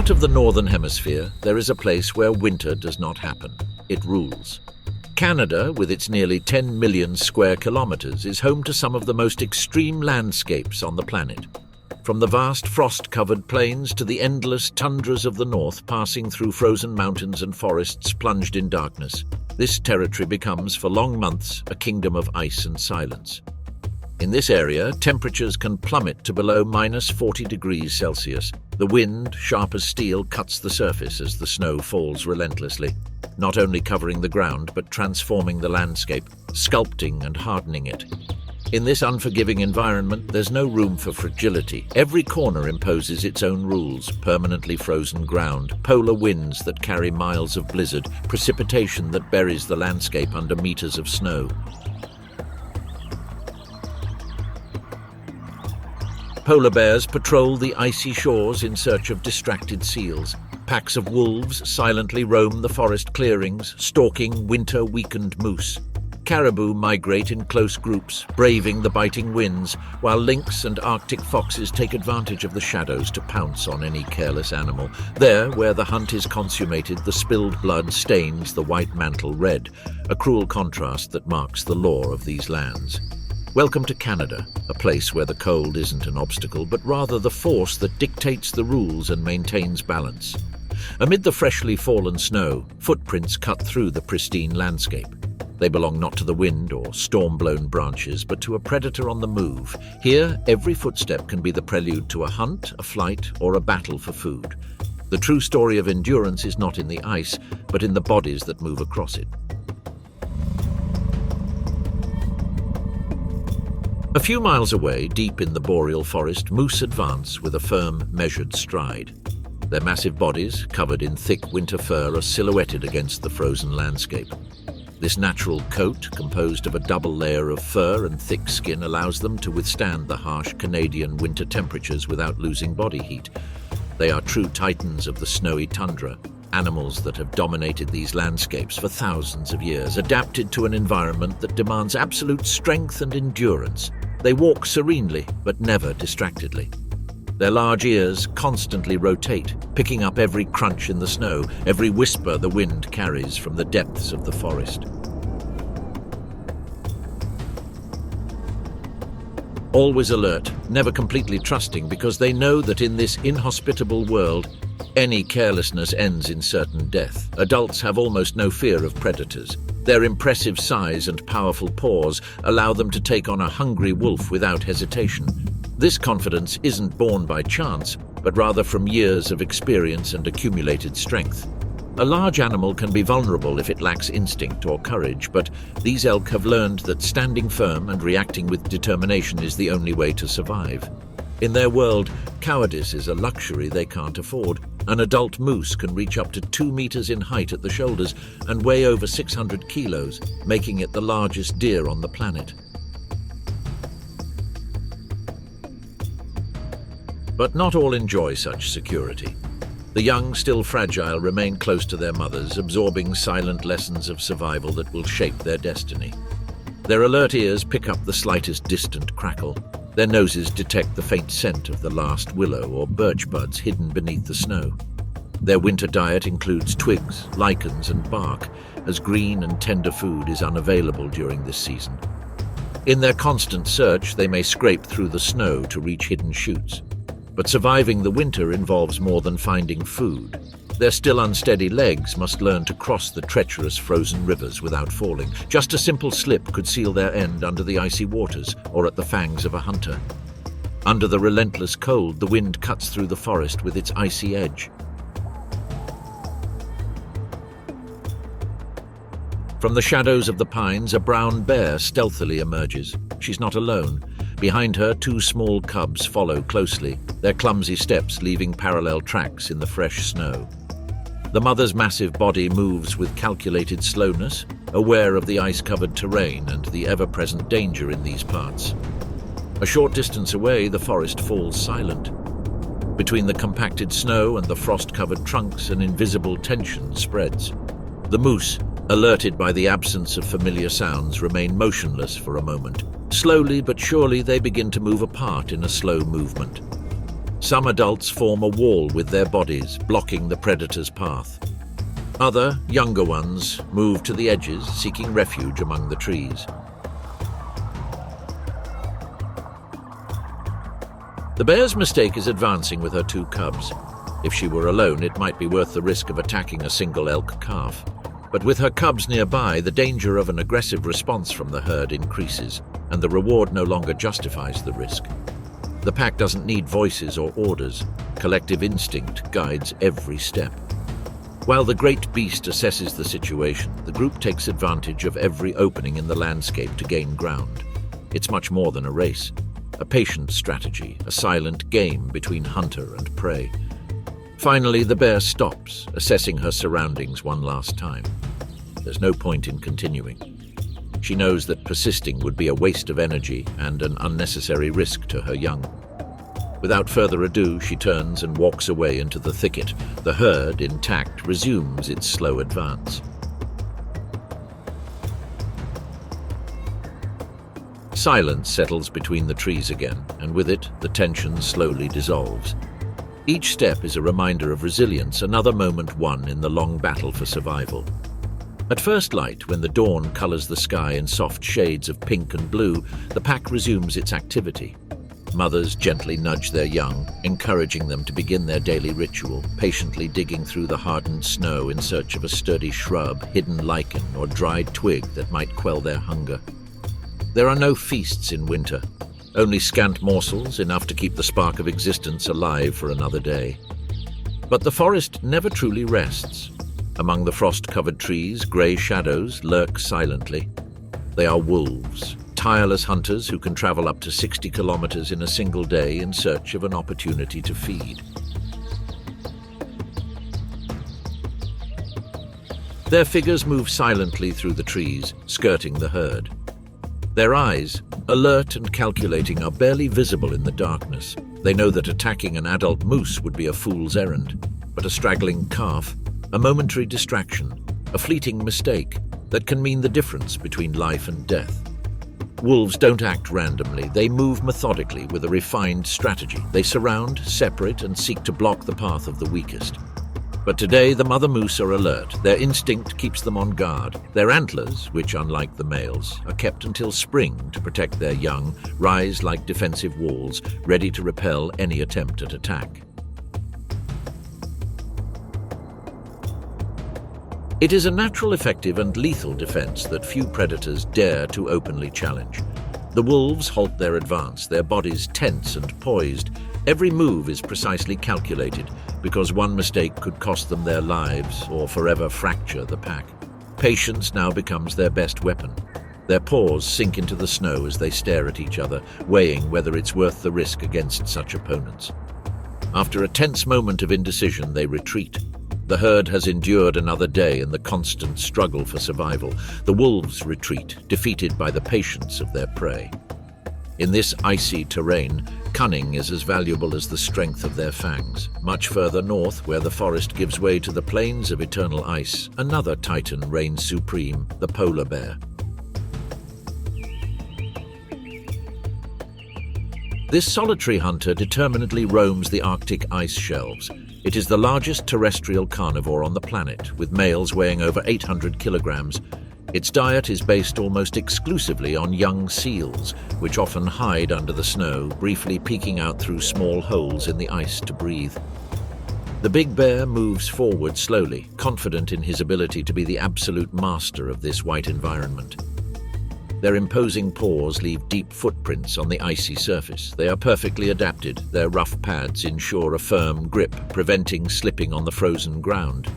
heart of the Northern Hemisphere, there is a place where winter does not happen. It rules. Canada, with its nearly 10 million square kilometers, is home to some of the most extreme landscapes on the planet. From the vast frost-covered plains to the endless tundras of the north, passing through frozen mountains and forests plunged in darkness, this territory becomes, for long months, a kingdom of ice and silence. In this area, temperatures can plummet to below -40 degrees Celsius. The wind, sharp as steel, cuts the surface as the snow falls relentlessly, not only covering the ground but transforming the landscape, sculpting and hardening it. In this unforgiving environment, there's no room for fragility. Every corner imposes its own rules: permanently frozen ground, polar winds that carry miles of blizzard, precipitation that buries the landscape under meters of snow. Polar bears patrol the icy shores in search of distracted seals. Packs of wolves silently roam the forest clearings, stalking winter-weakened moose. Caribou migrate in close groups, braving the biting winds, while lynx and Arctic foxes take advantage of the shadows to pounce on any careless animal. There, where the hunt is consummated, the spilled blood stains the white mantle red, a cruel contrast that marks the law of these lands. Welcome to Canada, a place where the cold isn't an obstacle, but rather the force that dictates the rules and maintains balance. Amid the freshly fallen snow, footprints cut through the pristine landscape. They belong not to the wind or storm-blown branches, but to a predator on the move. Here, every footstep can be the prelude to a hunt, a flight, or a battle for food. The true story of endurance is not in the ice, but in the bodies that move across it. A few miles away, deep in the boreal forest, moose advance with a firm, measured stride. Their massive bodies, covered in thick winter fur, are silhouetted against the frozen landscape. This natural coat, composed of a double layer of fur and thick skin, allows them to withstand the harsh Canadian winter temperatures without losing body heat. They are true titans of the snowy tundra, animals that have dominated these landscapes for thousands of years, adapted to an environment that demands absolute strength and endurance. They walk serenely, but never distractedly. Their large ears constantly rotate, picking up every crunch in the snow, every whisper the wind carries from the depths of the forest. Always alert, never completely trusting, because they know that in this inhospitable world, any carelessness ends in certain death. Adults have almost no fear of predators. Their impressive size and powerful paws allow them to take on a hungry wolf without hesitation. This confidence isn't born by chance, but rather from years of experience and accumulated strength. A large animal can be vulnerable if it lacks instinct or courage, but these elk have learned that standing firm and reacting with determination is the only way to survive. In their world, cowardice is a luxury they can't afford. An adult moose can reach up to 2 meters in height at the shoulders and weigh over 600 kilos, making it the largest deer on the planet. But not all enjoy such security. The young, still fragile, remain close to their mothers, absorbing silent lessons of survival that will shape their destiny. Their alert ears pick up the slightest distant crackle. Their noses detect the faint scent of the last willow or birch buds hidden beneath the snow. Their winter diet includes twigs, lichens, and bark, as green and tender food is unavailable during this season. In their constant search, they may scrape through the snow to reach hidden shoots. But surviving the winter involves more than finding food. Their still unsteady legs must learn to cross the treacherous frozen rivers without falling. Just a simple slip could seal their end under the icy waters or at the fangs of a hunter. Under the relentless cold, the wind cuts through the forest with its icy edge. From the shadows of the pines, a brown bear stealthily emerges. She's not alone. Behind her, 2 small cubs follow closely, their clumsy steps leaving parallel tracks in the fresh snow. The mother's massive body moves with calculated slowness, aware of the ice-covered terrain and the ever-present danger in these parts. A short distance away, the forest falls silent. Between the compacted snow and the frost-covered trunks, an invisible tension spreads. The moose, alerted by the absence of familiar sounds, remain motionless for a moment. Slowly but surely, they begin to move apart in a slow movement. Some adults form a wall with their bodies, blocking the predator's path. Other, younger ones, move to the edges, seeking refuge among the trees. The bear's mistake is advancing with her 2 cubs. If she were alone, it might be worth the risk of attacking a single elk calf. But with her cubs nearby, the danger of an aggressive response from the herd increases, and the reward no longer justifies the risk. The pack doesn't need voices or orders. Collective instinct guides every step. While the great beast assesses the situation, the group takes advantage of every opening in the landscape to gain ground. It's much more than a race. A patient strategy, a silent game between hunter and prey. Finally, the bear stops, assessing her surroundings one last time. There's no point in continuing. She knows that persisting would be a waste of energy and an unnecessary risk to her young. Without further ado, she turns and walks away into the thicket. The herd, intact, resumes its slow advance. Silence settles between the trees again, and with it, the tension slowly dissolves. Each step is a reminder of resilience, another moment won in the long battle for survival. At first light, when the dawn colors the sky in soft shades of pink and blue, the pack resumes its activity. Mothers gently nudge their young, encouraging them to begin their daily ritual, patiently digging through the hardened snow in search of a sturdy shrub, hidden lichen, or dried twig that might quell their hunger. There are no feasts in winter, only scant morsels, enough to keep the spark of existence alive for another day. But the forest never truly rests. Among the frost-covered trees, grey shadows lurk silently. They are wolves, tireless hunters who can travel up to 60 kilometers in a single day in search of an opportunity to feed. Their figures move silently through the trees, skirting the herd. Their eyes, alert and calculating, are barely visible in the darkness. They know that attacking an adult moose would be a fool's errand, but a straggling calf, a momentary distraction, a fleeting mistake that can mean the difference between life and death. Wolves don't act randomly. They move methodically with a refined strategy. They surround, separate, and seek to block the path of the weakest. But today, the mother moose are alert. Their instinct keeps them on guard. Their antlers, which unlike the males, are kept until spring to protect their young, rise like defensive walls, ready to repel any attempt at attack. It is a natural, effective, and lethal defense that few predators dare to openly challenge. The wolves halt their advance, their bodies tense and poised. Every move is precisely calculated, because one mistake could cost them their lives or forever fracture the pack. Patience now becomes their best weapon. Their paws sink into the snow as they stare at each other, weighing whether it's worth the risk against such opponents. After a tense moment of indecision, they retreat. The herd has endured another day in the constant struggle for survival. The wolves retreat, defeated by the patience of their prey. In this icy terrain, cunning is as valuable as the strength of their fangs. Much further north, where the forest gives way to the plains of eternal ice, another titan reigns supreme, the polar bear. This solitary hunter determinedly roams the Arctic ice shelves. It is the largest terrestrial carnivore on the planet, with males weighing over 800 kilograms. Its diet is based almost exclusively on young seals, which often hide under the snow, briefly peeking out through small holes in the ice to breathe. The big bear moves forward slowly, confident in his ability to be the absolute master of this white environment. Their imposing paws leave deep footprints on the icy surface. They are perfectly adapted. Their rough pads ensure a firm grip, preventing slipping on the frozen ground.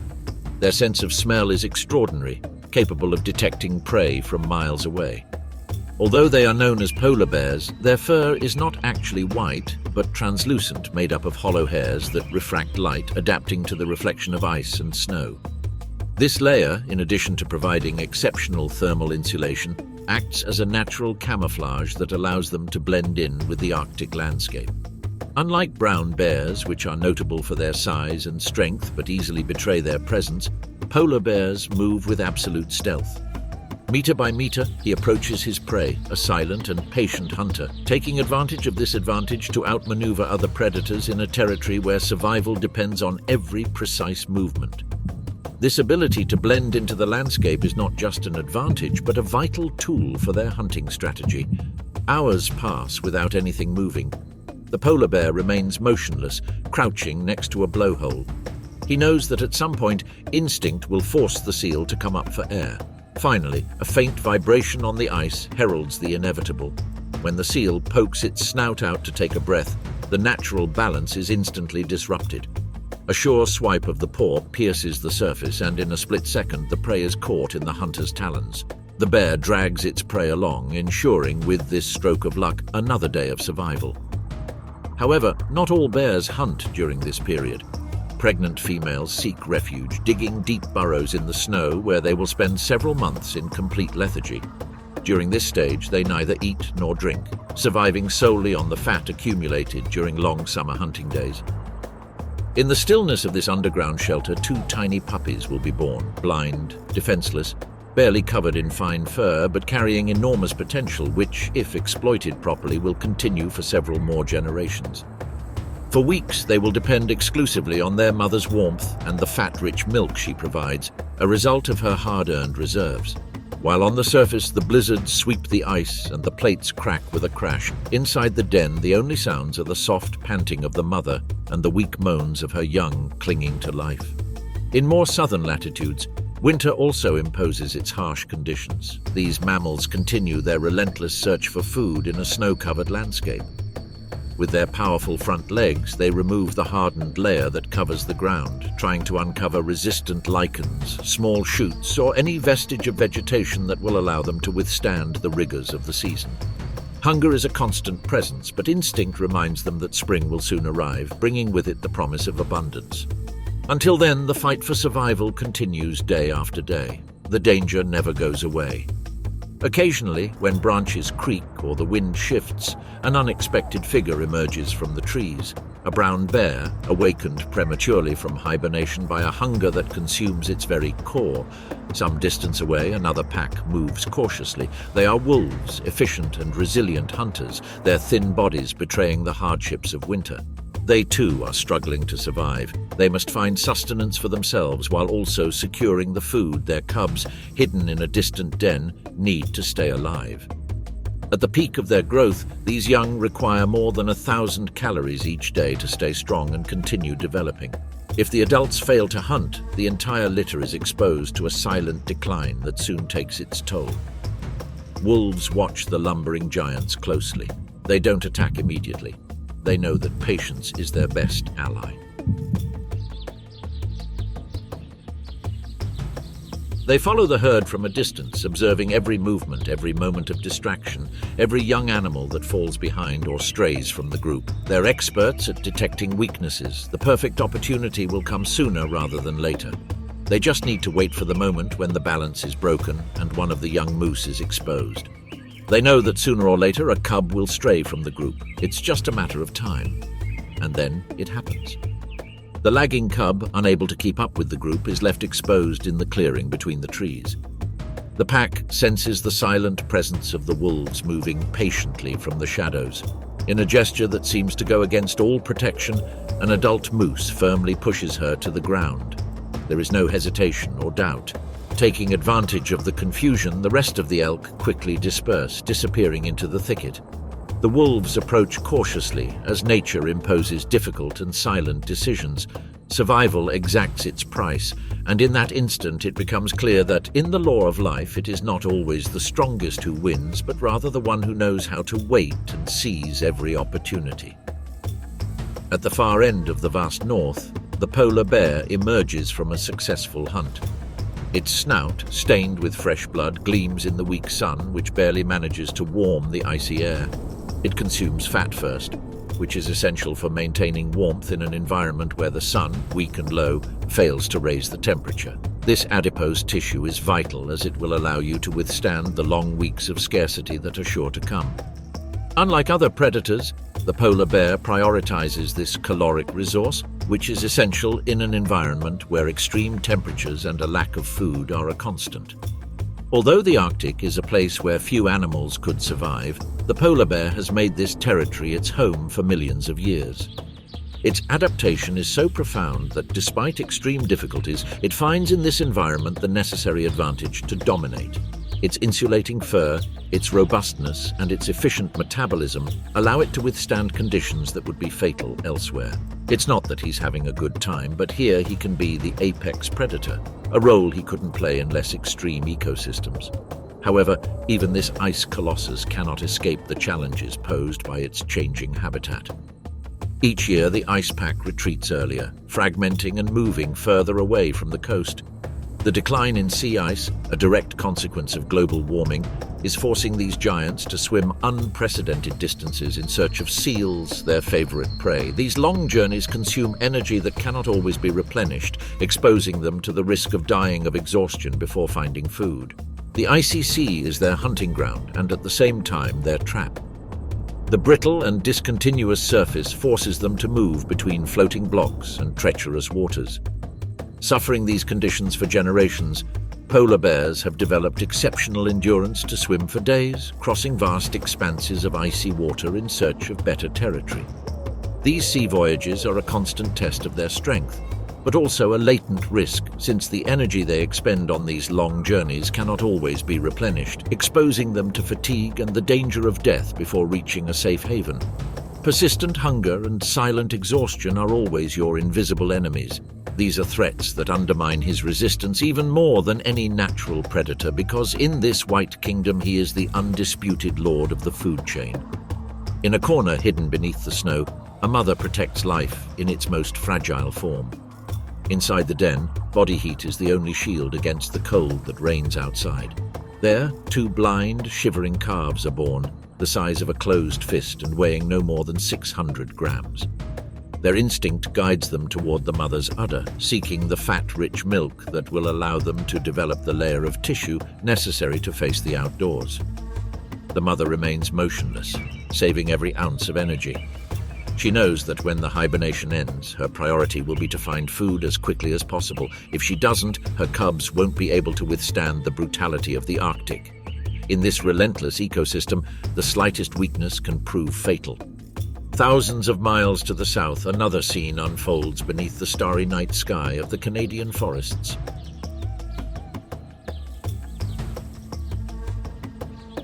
Their sense of smell is extraordinary, capable of detecting prey from miles away. Although they are known as polar bears, their fur is not actually white, but translucent, made up of hollow hairs that refract light, adapting to the reflection of ice and snow. This layer, in addition to providing exceptional thermal insulation, acts as a natural camouflage that allows them to blend in with the Arctic landscape. Unlike brown bears, which are notable for their size and strength but easily betray their presence, polar bears move with absolute stealth. Meter by meter, he approaches his prey, a silent and patient hunter, taking advantage of this advantage to outmaneuver other predators in a territory where survival depends on every precise movement. This ability to blend into the landscape is not just an advantage, but a vital tool for their hunting strategy. Hours pass without anything moving. The polar bear remains motionless, crouching next to a blowhole. He knows that at some point, instinct will force the seal to come up for air. Finally, a faint vibration on the ice heralds the inevitable. When the seal pokes its snout out to take a breath, the natural balance is instantly disrupted. A sure swipe of the paw pierces the surface, and in a split second, the prey is caught in the hunter's talons. The bear drags its prey along, ensuring, with this stroke of luck, another day of survival. However, not all bears hunt during this period. Pregnant females seek refuge, digging deep burrows in the snow where they will spend several months in complete lethargy. During this stage, they neither eat nor drink, surviving solely on the fat accumulated during long summer hunting days. In the stillness of this underground shelter, two tiny puppies will be born, blind, defenseless, barely covered in fine fur, but carrying enormous potential which, if exploited properly, will continue for several more generations. For weeks, they will depend exclusively on their mother's warmth and the fat-rich milk she provides, a result of her hard-earned reserves. While on the surface, the blizzards sweep the ice and the plates crack with a crash. Inside the den, the only sounds are the soft panting of the mother and the weak moans of her young clinging to life. In more southern latitudes, winter also imposes its harsh conditions. These mammals continue their relentless search for food in a snow-covered landscape. With their powerful front legs, they remove the hardened layer that covers the ground, trying to uncover resistant lichens, small shoots, or any vestige of vegetation that will allow them to withstand the rigors of the season. Hunger is a constant presence, but instinct reminds them that spring will soon arrive, bringing with it the promise of abundance. Until then, the fight for survival continues day after day. The danger never goes away. Occasionally, when branches creak or the wind shifts, an unexpected figure emerges from the trees. A brown bear, awakened prematurely from hibernation by a hunger that consumes its very core. Some distance away, another pack moves cautiously. They are wolves, efficient and resilient hunters, their thin bodies betraying the hardships of winter. They too are struggling to survive. They must find sustenance for themselves while also securing the food their cubs, hidden in a distant den, need to stay alive. At the peak of their growth, these young require more than 1,000 calories each day to stay strong and continue developing. If the adults fail to hunt, the entire litter is exposed to a silent decline that soon takes its toll. Wolves watch the lumbering giants closely. They don't attack immediately. They know that patience is their best ally. They follow the herd from a distance, observing every movement, every moment of distraction, every young animal that falls behind or strays from the group. They're experts at detecting weaknesses. The perfect opportunity will come sooner rather than later. They just need to wait for the moment when the balance is broken and one of the young moose is exposed. They know that sooner or later a cub will stray from the group. It's just a matter of time. And then it happens. The lagging cub, unable to keep up with the group, is left exposed in the clearing between the trees. The pack senses the silent presence of the wolves moving patiently from the shadows. In a gesture that seems to go against all protection, an adult moose firmly pushes her to the ground. There is no hesitation or doubt. Taking advantage of the confusion, the rest of the elk quickly disperse, disappearing into the thicket. The wolves approach cautiously as nature imposes difficult and silent decisions. Survival exacts its price, and in that instant it becomes clear that, in the law of life, it is not always the strongest who wins, but rather the one who knows how to wait and seize every opportunity. At the far end of the vast north, the polar bear emerges from a successful hunt. Its snout, stained with fresh blood, gleams in the weak sun, which barely manages to warm the icy air. It consumes fat first, which is essential for maintaining warmth in an environment where the sun, weak and low, fails to raise the temperature. This adipose tissue is vital as it will allow you to withstand the long weeks of scarcity that are sure to come. Unlike other predators, the polar bear prioritizes this caloric resource, which is essential in an environment where extreme temperatures and a lack of food are a constant. Although the Arctic is a place where few animals could survive, the polar bear has made this territory its home for millions of years. Its adaptation is so profound that despite extreme difficulties, it finds in this environment the necessary advantage to dominate. Its insulating fur, its robustness, and its efficient metabolism allow it to withstand conditions that would be fatal elsewhere. It's not that he's having a good time, but here he can be the apex predator, a role he couldn't play in less extreme ecosystems. However, even this ice colossus cannot escape the challenges posed by its changing habitat. Each year, the ice pack retreats earlier, fragmenting and moving further away from the coast. The decline in sea ice, a direct consequence of global warming, is forcing these giants to swim unprecedented distances in search of seals, their favorite prey. These long journeys consume energy that cannot always be replenished, exposing them to the risk of dying of exhaustion before finding food. The icy sea is their hunting ground and at the same time their trap. The brittle and discontinuous surface forces them to move between floating blocks and treacherous waters. Suffering these conditions for generations, polar bears have developed exceptional endurance to swim for days, crossing vast expanses of icy water in search of better territory. These sea voyages are a constant test of their strength, but also a latent risk, since the energy they expend on these long journeys cannot always be replenished, exposing them to fatigue and the danger of death before reaching a safe haven. Persistent hunger and silent exhaustion are always your invisible enemies. These are threats that undermine his resistance even more than any natural predator, because in this white kingdom he is the undisputed lord of the food chain. In a corner hidden beneath the snow, a mother protects life in its most fragile form. Inside the den, body heat is the only shield against the cold that reigns outside. There, two blind, shivering calves are born, the size of a closed fist and weighing no more than 600 grams. Their instinct guides them toward the mother's udder, seeking the fat-rich milk that will allow them to develop the layer of tissue necessary to face the outdoors. The mother remains motionless, saving every ounce of energy. She knows that when the hibernation ends, her priority will be to find food as quickly as possible. If she doesn't, her cubs won't be able to withstand the brutality of the Arctic. In this relentless ecosystem, the slightest weakness can prove fatal. Thousands of miles to the south, another scene unfolds beneath the starry night sky of the Canadian forests.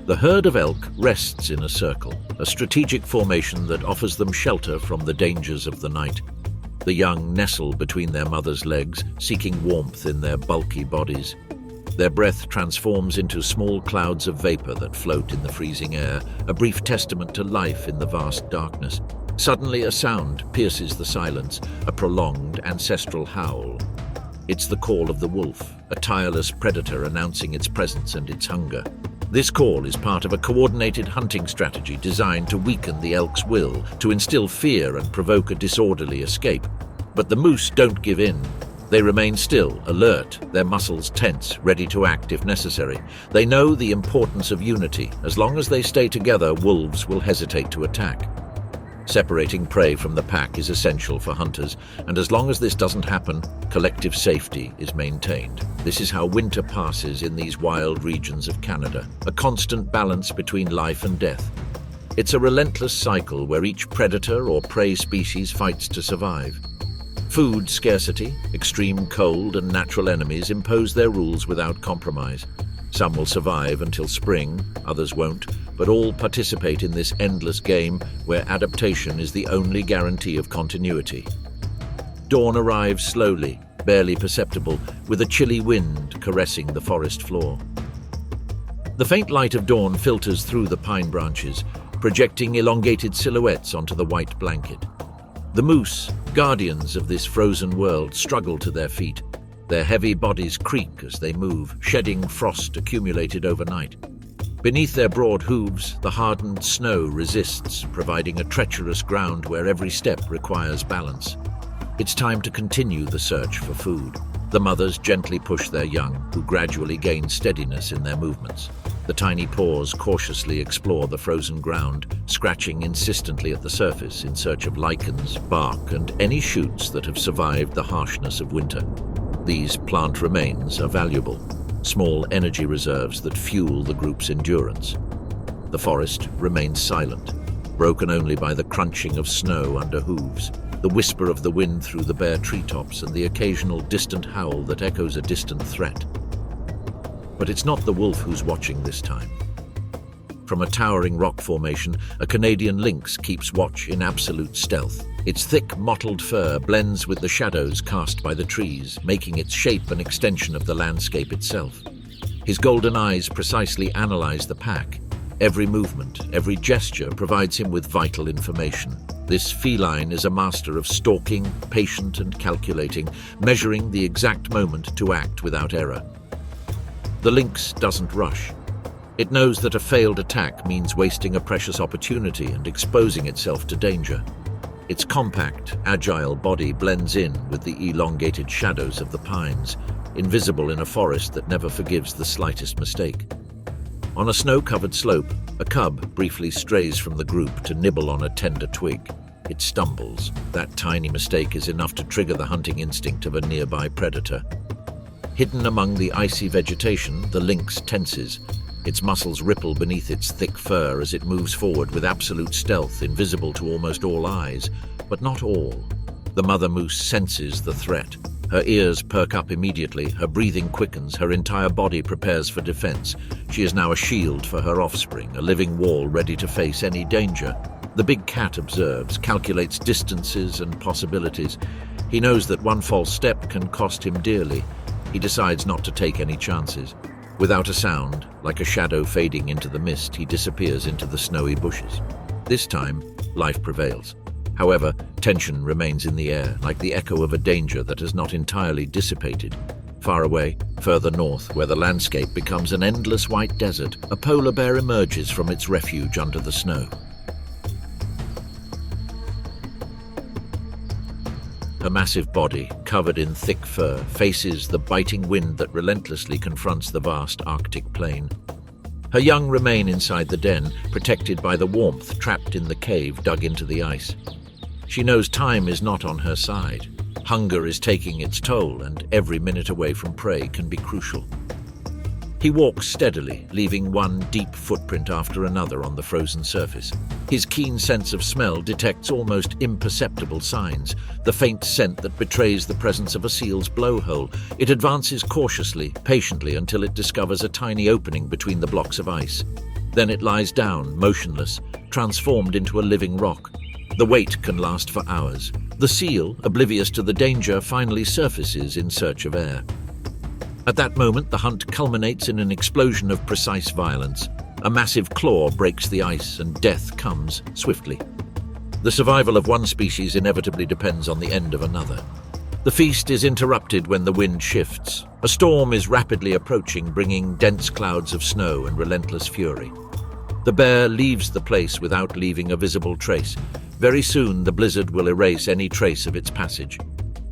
The herd of elk rests in a circle, a strategic formation that offers them shelter from the dangers of the night. The young nestle between their mother's legs, seeking warmth in their bulky bodies. Their breath transforms into small clouds of vapor that float in the freezing air, a brief testament to life in the vast darkness. Suddenly a sound pierces the silence, a prolonged ancestral howl. It's the call of the wolf, a tireless predator announcing its presence and its hunger. This call is part of a coordinated hunting strategy designed to weaken the elk's will, to instill fear and provoke a disorderly escape. But the moose don't give in. They remain still, alert, their muscles tense, ready to act if necessary. They know the importance of unity. As long as they stay together, wolves will hesitate to attack. Separating prey from the pack is essential for hunters, and as long as this doesn't happen, collective safety is maintained. This is how winter passes in these wild regions of Canada, a constant balance between life and death. It's a relentless cycle where each predator or prey species fights to survive. Food scarcity, extreme cold, and natural enemies impose their rules without compromise. Some will survive until spring, others won't, but all participate in this endless game where adaptation is the only guarantee of continuity. Dawn arrives slowly, barely perceptible, with a chilly wind caressing the forest floor. The faint light of dawn filters through the pine branches, projecting elongated silhouettes onto the white blanket. The moose, guardians of this frozen world, struggle to their feet. Their heavy bodies creak as they move, shedding frost accumulated overnight. Beneath their broad hooves, the hardened snow resists, providing a treacherous ground where every step requires balance. It's time to continue the search for food. The mothers gently push their young, who gradually gain steadiness in their movements. The tiny paws cautiously explore the frozen ground, scratching insistently at the surface in search of lichens, bark, and any shoots that have survived the harshness of winter. These plant remains are valuable. small energy reserves that fuel the group's endurance. The forest remains silent, broken only by the crunching of snow under hooves, the whisper of the wind through the bare treetops, and the occasional distant howl that echoes a distant threat. But it's not the wolf who's watching this time. From a towering rock formation, a Canadian lynx keeps watch in absolute stealth. Its thick, mottled fur blends with the shadows cast by the trees, making its shape an extension of the landscape itself. His golden eyes precisely analyze the pack. Every movement, every gesture provides him with vital information. This feline is a master of stalking, patient and calculating, measuring the exact moment to act without error. The lynx doesn't rush. It knows that a failed attack means wasting a precious opportunity and exposing itself to danger. Its compact, agile body blends in with the elongated shadows of the pines, invisible in a forest that never forgives the slightest mistake. On a snow-covered slope, a cub briefly strays from the group to nibble on a tender twig. It stumbles. That tiny mistake is enough to trigger the hunting instinct of a nearby predator. Hidden among the icy vegetation, the lynx tenses. Its muscles ripple beneath its thick fur as it moves forward with absolute stealth, invisible to almost all eyes, but not all. The mother moose senses the threat. Her ears perk up immediately, her breathing quickens, her entire body prepares for defense. She is now a shield for her offspring, a living wall ready to face any danger. The big cat observes, calculates distances and possibilities. He knows that one false step can cost him dearly. He decides not to take any chances. Without a sound, like a shadow fading into the mist, he disappears into the snowy bushes. This time, life prevails. However, tension remains in the air, like the echo of a danger that has not entirely dissipated. Far away, further north, where the landscape becomes an endless white desert, a polar bear emerges from its refuge under the snow. Her massive body, covered in thick fur, faces the biting wind that relentlessly confronts the vast Arctic plain. Her young remain inside the den, protected by the warmth trapped in the cave dug into the ice. She knows time is not on her side. Hunger is taking its toll, and every minute away from prey can be crucial. He walks steadily, leaving one deep footprint after another on the frozen surface. His keen sense of smell detects almost imperceptible signs, the faint scent that betrays the presence of a seal's blowhole. It advances cautiously, patiently, until it discovers a tiny opening between the blocks of ice. Then it lies down, motionless, transformed into a living rock. The wait can last for hours. The seal, oblivious to the danger, finally surfaces in search of air. At that moment, the hunt culminates in an explosion of precise violence. A massive claw breaks the ice, and death comes swiftly. The survival of one species inevitably depends on the end of another. The feast is interrupted when the wind shifts. A storm is rapidly approaching, bringing dense clouds of snow and relentless fury. The bear leaves the place without leaving a visible trace. Very soon, the blizzard will erase any trace of its passage.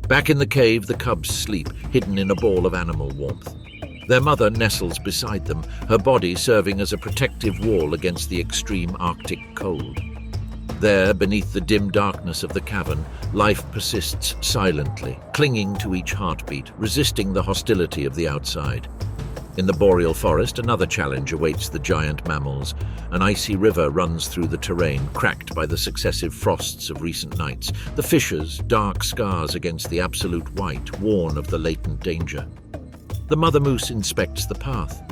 Back in the cave, the cubs sleep, hidden in a ball of animal warmth. Their mother nestles beside them, her body serving as a protective wall against the extreme Arctic cold. There, beneath the dim darkness of the cavern, life persists silently, clinging to each heartbeat, resisting the hostility of the outside. In the boreal forest, another challenge awaits the giant mammals. An icy river runs through the terrain, cracked by the successive frosts of recent nights. The fissures, dark scars against the absolute white, warn of the latent danger. The mother moose inspects the path.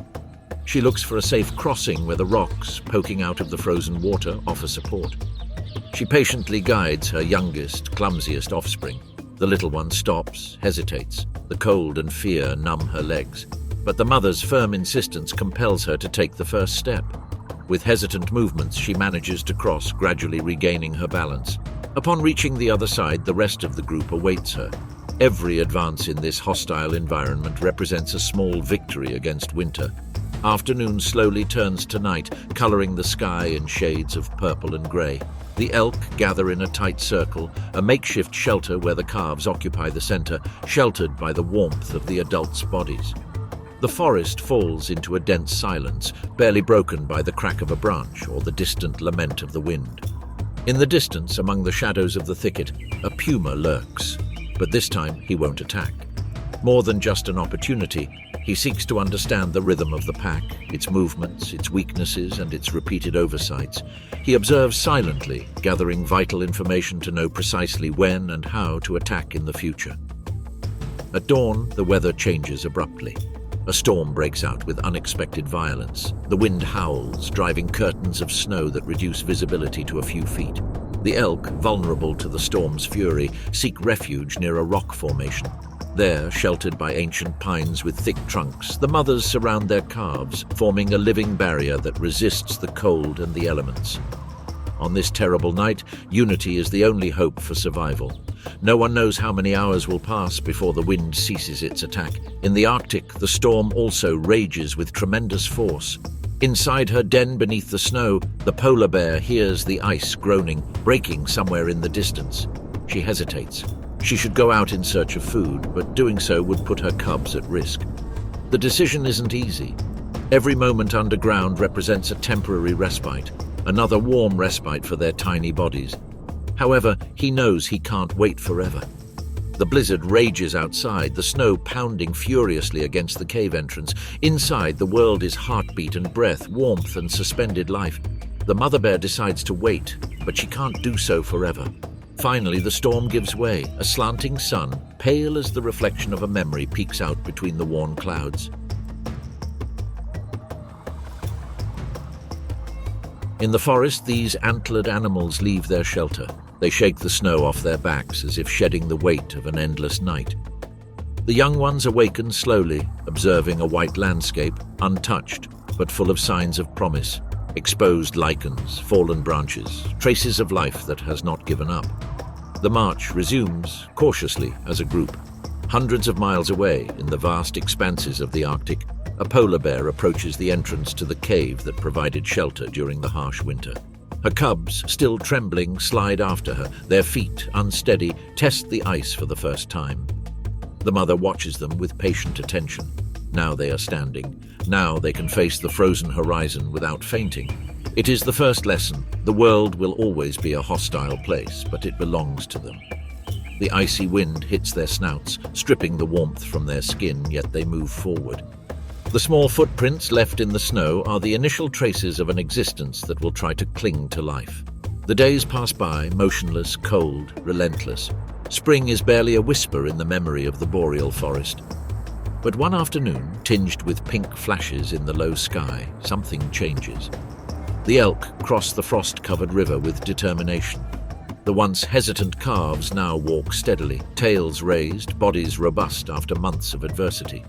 She looks for a safe crossing where the rocks, poking out of the frozen water, offer support. She patiently guides her youngest, clumsiest offspring. The little one stops, hesitates. The cold and fear numb her legs. But the mother's firm insistence compels her to take the first step. With hesitant movements, she manages to cross, gradually regaining her balance. Upon reaching the other side, the rest of the group awaits her. Every advance in this hostile environment represents a small victory against winter. Afternoon slowly turns to night, coloring the sky in shades of purple and grey. The elk gather in a tight circle, a makeshift shelter where the calves occupy the center, sheltered by the warmth of the adults' bodies. The forest falls into a dense silence, barely broken by the crack of a branch or the distant lament of the wind. In the distance, among the shadows of the thicket, a puma lurks, but this time he won't attack. More than just an opportunity, he seeks to understand the rhythm of the pack, its movements, its weaknesses, and its repeated oversights. He observes silently, gathering vital information to know precisely when and how to attack in the future. At dawn, the weather changes abruptly. A storm breaks out with unexpected violence. The wind howls, driving curtains of snow that reduce visibility to a few feet. The elk, vulnerable to the storm's fury, seek refuge near a rock formation. There, sheltered by ancient pines with thick trunks, the mothers surround their calves, forming a living barrier that resists the cold and the elements. On this terrible night, unity is the only hope for survival. No one knows how many hours will pass before the wind ceases its attack. In the Arctic, the storm also rages with tremendous force. Inside her den beneath the snow, the polar bear hears the ice groaning, breaking somewhere in the distance. She hesitates. She should go out in search of food, but doing so would put her cubs at risk. The decision isn't easy. Every moment underground represents a temporary respite, another warm respite for their tiny bodies. However, he knows he can't wait forever. The blizzard rages outside, the snow pounding furiously against the cave entrance. Inside, the world is heartbeat and breath, warmth and suspended life. The mother bear decides to wait, but she can't do so forever. Finally, the storm gives way. A slanting sun, pale as the reflection of a memory, peeks out between the worn clouds. In the forest, these antlered animals leave their shelter. They shake the snow off their backs as if shedding the weight of an endless night. The young ones awaken slowly, observing a white landscape, untouched, but full of signs of promise. Exposed lichens, fallen branches, traces of life that has not given up. The march resumes, cautiously, as a group. Hundreds of miles away, in the vast expanses of the Arctic, a polar bear approaches the entrance to the cave that provided shelter during the harsh winter. Her cubs, still trembling, slide after her. Their feet, unsteady, test the ice for the first time. The mother watches them with patient attention. Now they are standing. Now they can face the frozen horizon without fainting. It is the first lesson. The world will always be a hostile place, but it belongs to them. The icy wind hits their snouts, stripping the warmth from their skin, yet they move forward. The small footprints left in the snow are the initial traces of an existence that will try to cling to life. The days pass by, motionless, cold, relentless. Spring is barely a whisper in the memory of the boreal forest. But one afternoon, tinged with pink flashes in the low sky, something changes. The elk cross the frost-covered river with determination. The once hesitant calves now walk steadily, tails raised, bodies robust after months of adversity.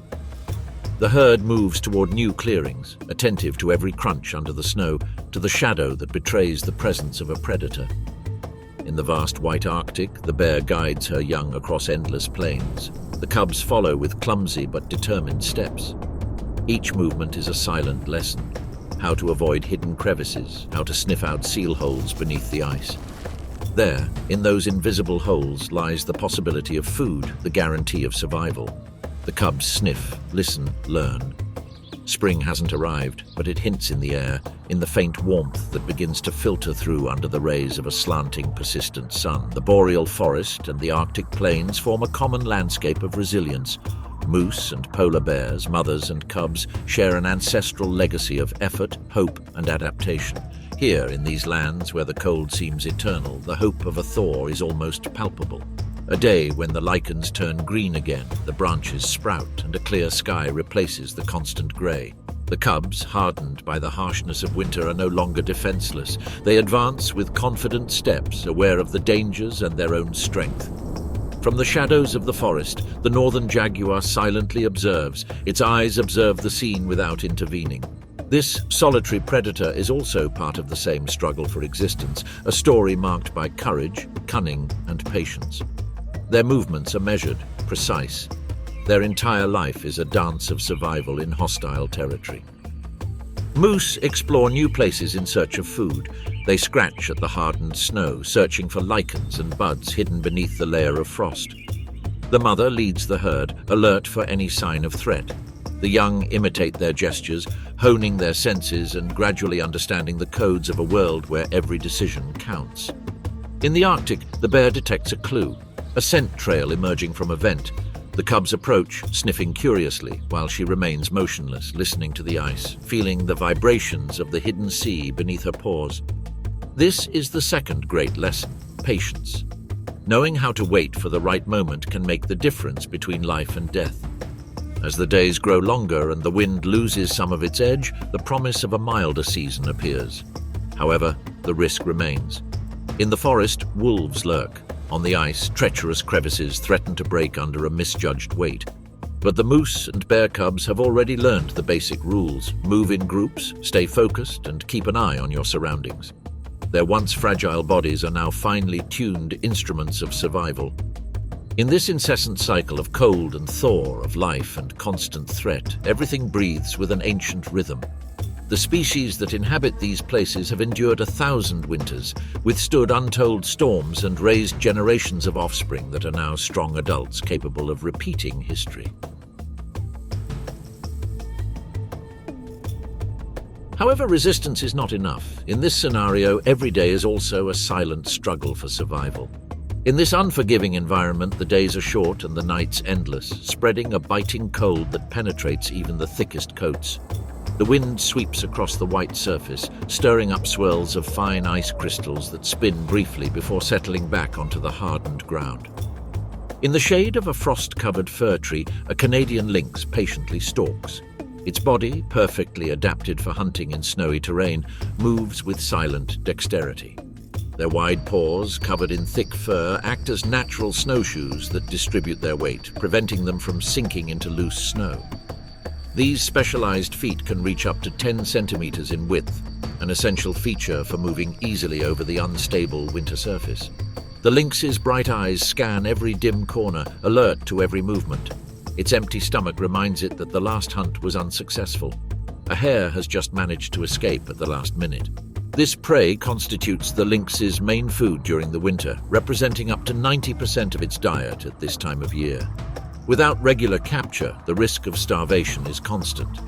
The herd moves toward new clearings, attentive to every crunch under the snow, to the shadow that betrays the presence of a predator. In the vast white Arctic, the bear guides her young across endless plains. The cubs follow with clumsy but determined steps. Each movement is a silent lesson. How to avoid hidden crevices, how to sniff out seal holes beneath the ice. There, in those invisible holes, lies the possibility of food, the guarantee of survival. The cubs sniff, listen, learn. Spring hasn't arrived, but it hints in the air, in the faint warmth that begins to filter through under the rays of a slanting, persistent sun. The boreal forest and the Arctic plains form a common landscape of resilience. Moose and polar bears, mothers and cubs, share an ancestral legacy of effort, hope, and adaptation. Here, in these lands where the cold seems eternal, the hope of a thaw is almost palpable. A day when the lichens turn green again, the branches sprout, and a clear sky replaces the constant grey. The cubs, hardened by the harshness of winter, are no longer defenseless. They advance with confident steps, aware of the dangers and their own strength. From the shadows of the forest, the northern jaguar silently observes. Its eyes observe the scene without intervening. This solitary predator is also part of the same struggle for existence, a story marked by courage, cunning, and patience. Their movements are measured, precise. Their entire life is a dance of survival in hostile territory. Moose explore new places in search of food. They scratch at the hardened snow, searching for lichens and buds hidden beneath the layer of frost. The mother leads the herd, alert for any sign of threat. The young imitate their gestures, honing their senses and gradually understanding the codes of a world where every decision counts. In the Arctic, the bear detects a clue. A scent trail emerging from a vent. The cubs approach, sniffing curiously, while she remains motionless, listening to the ice, feeling the vibrations of the hidden sea beneath her paws. This is the second great lesson: patience. Knowing how to wait for the right moment can make the difference between life and death. As the days grow longer and the wind loses some of its edge, the promise of a milder season appears. However, the risk remains. In the forest, wolves lurk. On the ice, treacherous crevices threaten to break under a misjudged weight. But the moose and bear cubs have already learned the basic rules: move in groups, stay focused, and keep an eye on your surroundings. Their once fragile bodies are now finely tuned instruments of survival. In this incessant cycle of cold and thaw, of life and constant threat, everything breathes with an ancient rhythm. The species that inhabit these places have endured 1,000 winters, withstood untold storms, and raised generations of offspring that are now strong adults capable of repeating history. However, resistance is not enough. In this scenario, every day is also a silent struggle for survival. In this unforgiving environment, the days are short and the nights endless, spreading a biting cold that penetrates even the thickest coats. The wind sweeps across the white surface, stirring up swirls of fine ice crystals that spin briefly before settling back onto the hardened ground. In the shade of a frost-covered fir tree, a Canadian lynx patiently stalks. Its body, perfectly adapted for hunting in snowy terrain, moves with silent dexterity. Their wide paws, covered in thick fur, act as natural snowshoes that distribute their weight, preventing them from sinking into loose snow. These specialized feet can reach up to 10 centimeters in width, an essential feature for moving easily over the unstable winter surface. The lynx's bright eyes scan every dim corner, alert to every movement. Its empty stomach reminds it that the last hunt was unsuccessful. A hare has just managed to escape at the last minute. This prey constitutes the lynx's main food during the winter, representing up to 90% of its diet at this time of year. Without regular capture, the risk of starvation is constant.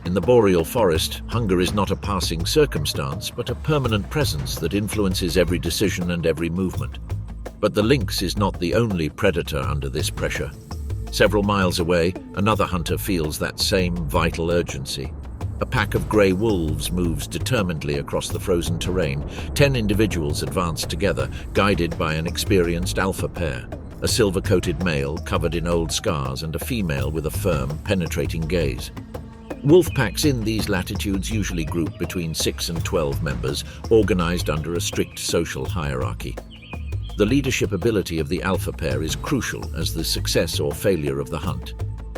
In the boreal forest, hunger is not a passing circumstance, but a permanent presence that influences every decision and every movement. But the lynx is not the only predator under this pressure. Several miles away, another hunter feels that same vital urgency. A pack of grey wolves moves determinedly across the frozen terrain. 10 individuals advance together, guided by an experienced alpha pair. A silver-coated male covered in old scars and a female with a firm, penetrating gaze. Wolf packs in these latitudes usually group between 6 and 12 members, organized under a strict social hierarchy. The leadership ability of the alpha pair is crucial as the success or failure of the hunt,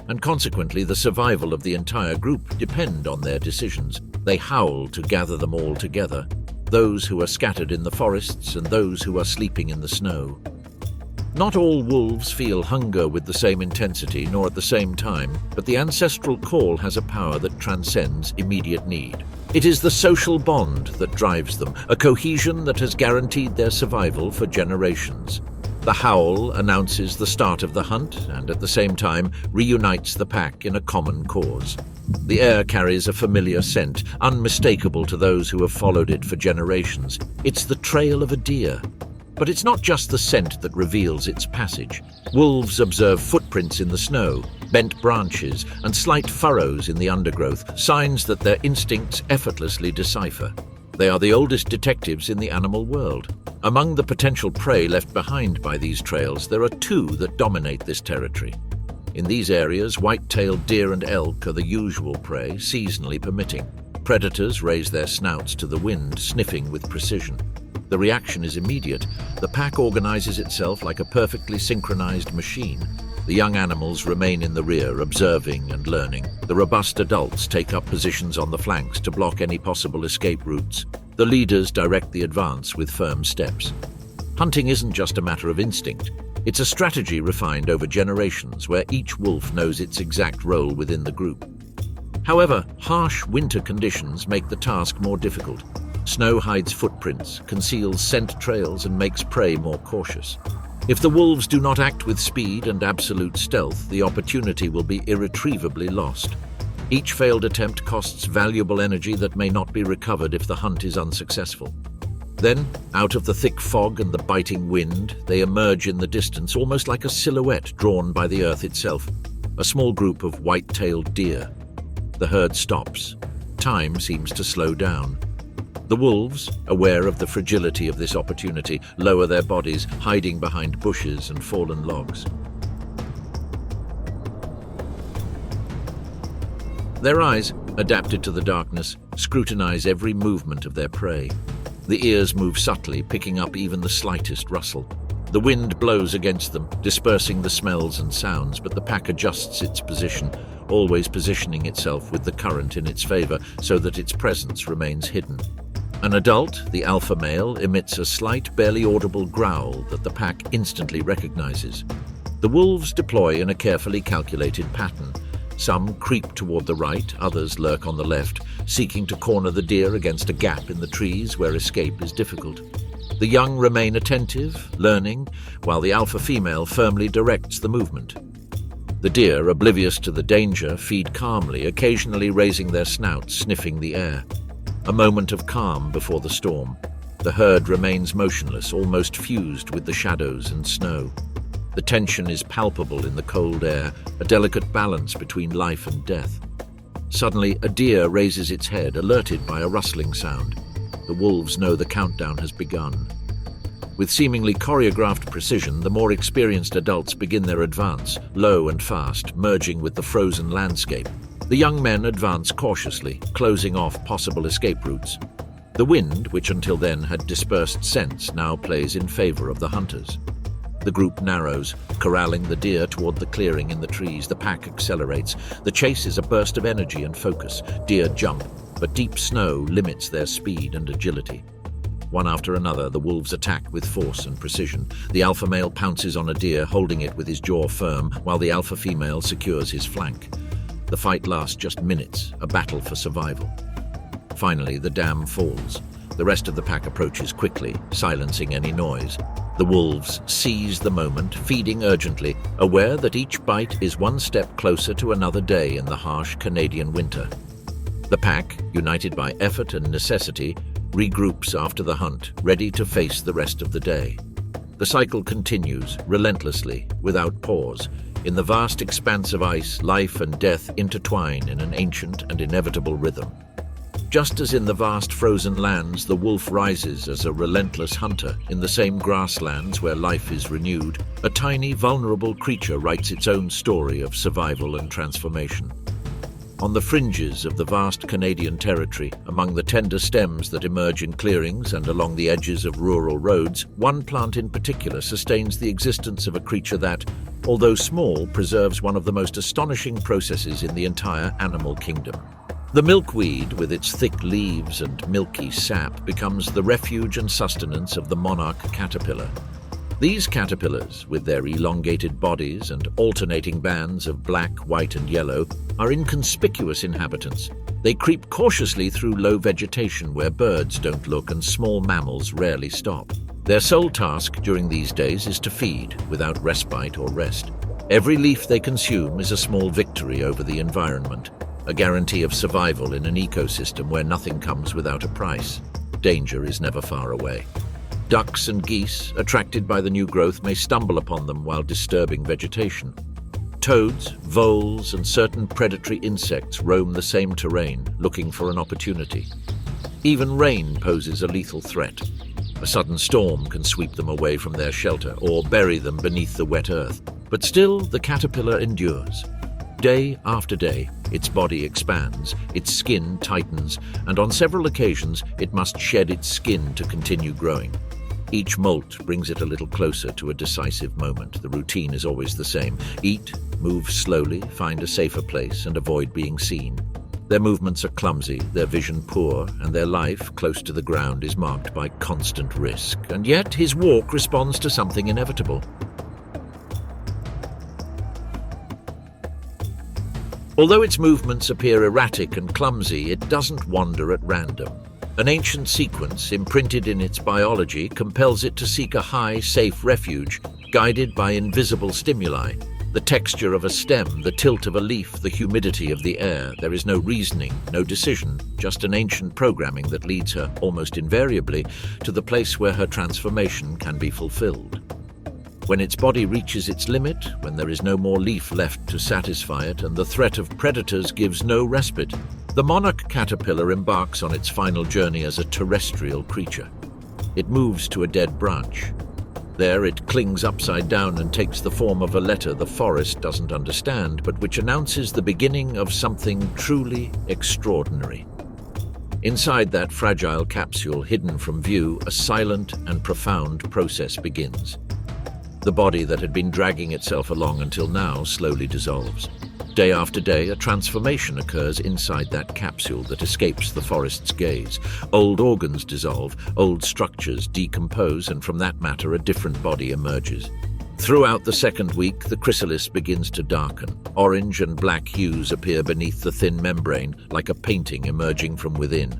and consequently the survival of the entire group depend on their decisions. They howl to gather them all together, those who are scattered in the forests and those who are sleeping in the snow. Not all wolves feel hunger with the same intensity nor at the same time, but the ancestral call has a power that transcends immediate need. It is the social bond that drives them, a cohesion that has guaranteed their survival for generations. The howl announces the start of the hunt and at the same time reunites the pack in a common cause. The air carries a familiar scent, unmistakable to those who have followed it for generations. It's the trail of a deer. But it's not just the scent that reveals its passage. Wolves observe footprints in the snow, bent branches, and slight furrows in the undergrowth, signs that their instincts effortlessly decipher. They are the oldest detectives in the animal world. Among the potential prey left behind by these trails, there are 2 that dominate this territory. In these areas, white-tailed deer and elk are the usual prey, seasonally permitting. Predators raise their snouts to the wind, sniffing with precision. The reaction is immediate. The pack organizes itself like a perfectly synchronized machine. The young animals remain in the rear, observing and learning. The robust adults take up positions on the flanks to block any possible escape routes. The leaders direct the advance with firm steps. Hunting isn't just a matter of instinct. It's a strategy refined over generations where each wolf knows its exact role within the group. However, harsh winter conditions make the task more difficult. Snow hides footprints, conceals scent trails, and makes prey more cautious. If the wolves do not act with speed and absolute stealth, the opportunity will be irretrievably lost. Each failed attempt costs valuable energy that may not be recovered if the hunt is unsuccessful. Then, out of the thick fog and the biting wind, they emerge in the distance almost like a silhouette drawn by the earth itself, a small group of white-tailed deer. The herd stops. Time seems to slow down. The wolves, aware of the fragility of this opportunity, lower their bodies, hiding behind bushes and fallen logs. Their eyes, adapted to the darkness, scrutinize every movement of their prey. The ears move subtly, picking up even the slightest rustle. The wind blows against them, dispersing the smells and sounds, but the pack adjusts its position, always positioning itself with the current in its favor so that its presence remains hidden. An adult, the alpha male, emits a slight, barely audible growl that the pack instantly recognizes. The wolves deploy in a carefully calculated pattern. Some creep toward the right, others lurk on the left, seeking to corner the deer against a gap in the trees where escape is difficult. The young remain attentive, learning, while the alpha female firmly directs the movement. The deer, oblivious to the danger, feed calmly, occasionally raising their snouts, sniffing the air. A moment of calm before the storm. The herd remains motionless, almost fused with the shadows and snow. The tension is palpable in the cold air, a delicate balance between life and death. Suddenly, a deer raises its head, alerted by a rustling sound. The wolves know the countdown has begun. With seemingly choreographed precision, the more experienced adults begin their advance, low and fast, merging with the frozen landscape. The young men advance cautiously, closing off possible escape routes. The wind, which until then had dispersed scents, now plays in favor of the hunters. The group narrows, corralling the deer toward the clearing in the trees. The pack accelerates. The chase is a burst of energy and focus. Deer jump, but deep snow limits their speed and agility. One after another, the wolves attack with force and precision. The alpha male pounces on a deer, holding it with his jaw firm, while the alpha female secures his flank. The fight lasts just minutes, a battle for survival. Finally, the dam falls. The rest of the pack approaches quickly, silencing any noise. The wolves seize the moment, feeding urgently, aware that each bite is one step closer to another day in the harsh Canadian winter. The pack, united by effort and necessity, regroups after the hunt, ready to face the rest of the day. The cycle continues, relentlessly, without pause. In the vast expanse of ice, life and death intertwine in an ancient and inevitable rhythm. Just as in the vast frozen lands, the wolf rises as a relentless hunter. In the same grasslands where life is renewed, a tiny, vulnerable creature writes its own story of survival and transformation. On the fringes of the vast Canadian territory, among the tender stems that emerge in clearings and along the edges of rural roads, one plant in particular sustains the existence of a creature that, although small, preserves one of the most astonishing processes in the entire animal kingdom. The milkweed, with its thick leaves and milky sap, becomes the refuge and sustenance of the monarch caterpillar. These caterpillars, with their elongated bodies and alternating bands of black, white, and yellow, are inconspicuous inhabitants. They creep cautiously through low vegetation where birds don't look and small mammals rarely stop. Their sole task during these days is to feed, without respite or rest. Every leaf they consume is a small victory over the environment, a guarantee of survival in an ecosystem where nothing comes without a price. Danger is never far away. Ducks and geese, attracted by the new growth, may stumble upon them while disturbing vegetation. Toads, voles, and certain predatory insects roam the same terrain, looking for an opportunity. Even rain poses a lethal threat. A sudden storm can sweep them away from their shelter or bury them beneath the wet earth. But still, the caterpillar endures. Day after day, its body expands, its skin tightens, and on several occasions, it must shed its skin to continue growing. Each molt brings it a little closer to a decisive moment. The routine is always the same. Eat, move slowly, find a safer place, and avoid being seen. Their movements are clumsy, their vision poor, and their life, close to the ground, is marked by constant risk. And yet, his walk responds to something inevitable. Although its movements appear erratic and clumsy, it doesn't wander at random. An ancient sequence, imprinted in its biology, compels it to seek a high, safe refuge, guided by invisible stimuli. The texture of a stem, the tilt of a leaf, the humidity of the air. There is no reasoning, no decision, just an ancient programming that leads her, almost invariably, to the place where her transformation can be fulfilled. When its body reaches its limit, when there is no more leaf left to satisfy it and the threat of predators gives no respite, the monarch caterpillar embarks on its final journey as a terrestrial creature. It moves to a dead branch. There it clings upside down and takes the form of a letter the forest doesn't understand, but which announces the beginning of something truly extraordinary. Inside that fragile capsule, hidden from view, a silent and profound process begins. The body that had been dragging itself along until now slowly dissolves. Day after day, a transformation occurs inside that capsule that escapes the forest's gaze. Old organs dissolve, old structures decompose, and from that matter a different body emerges. Throughout the second week, the chrysalis begins to darken. Orange and black hues appear beneath the thin membrane, like a painting emerging from within.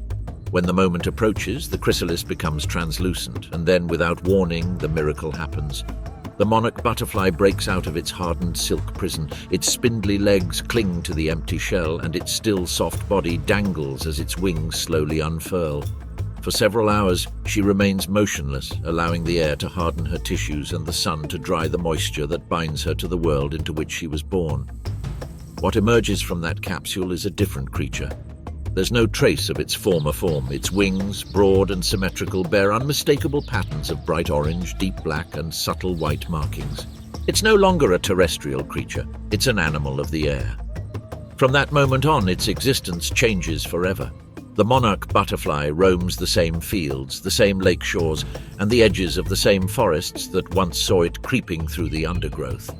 When the moment approaches, the chrysalis becomes translucent, and then, without warning, the miracle happens. The monarch butterfly breaks out of its hardened silk prison. Its spindly legs cling to the empty shell, and its still soft body dangles as its wings slowly unfurl. For several hours, she remains motionless, allowing the air to harden her tissues and the sun to dry the moisture that binds her to the world into which she was born. What emerges from that capsule is a different creature. There's no trace of its former form. Its wings, broad and symmetrical, bear unmistakable patterns of bright orange, deep black, and subtle white markings. It's no longer a terrestrial creature. It's an animal of the air. From that moment on, its existence changes forever. The monarch butterfly roams the same fields, the same lake shores, and the edges of the same forests that once saw it creeping through the undergrowth.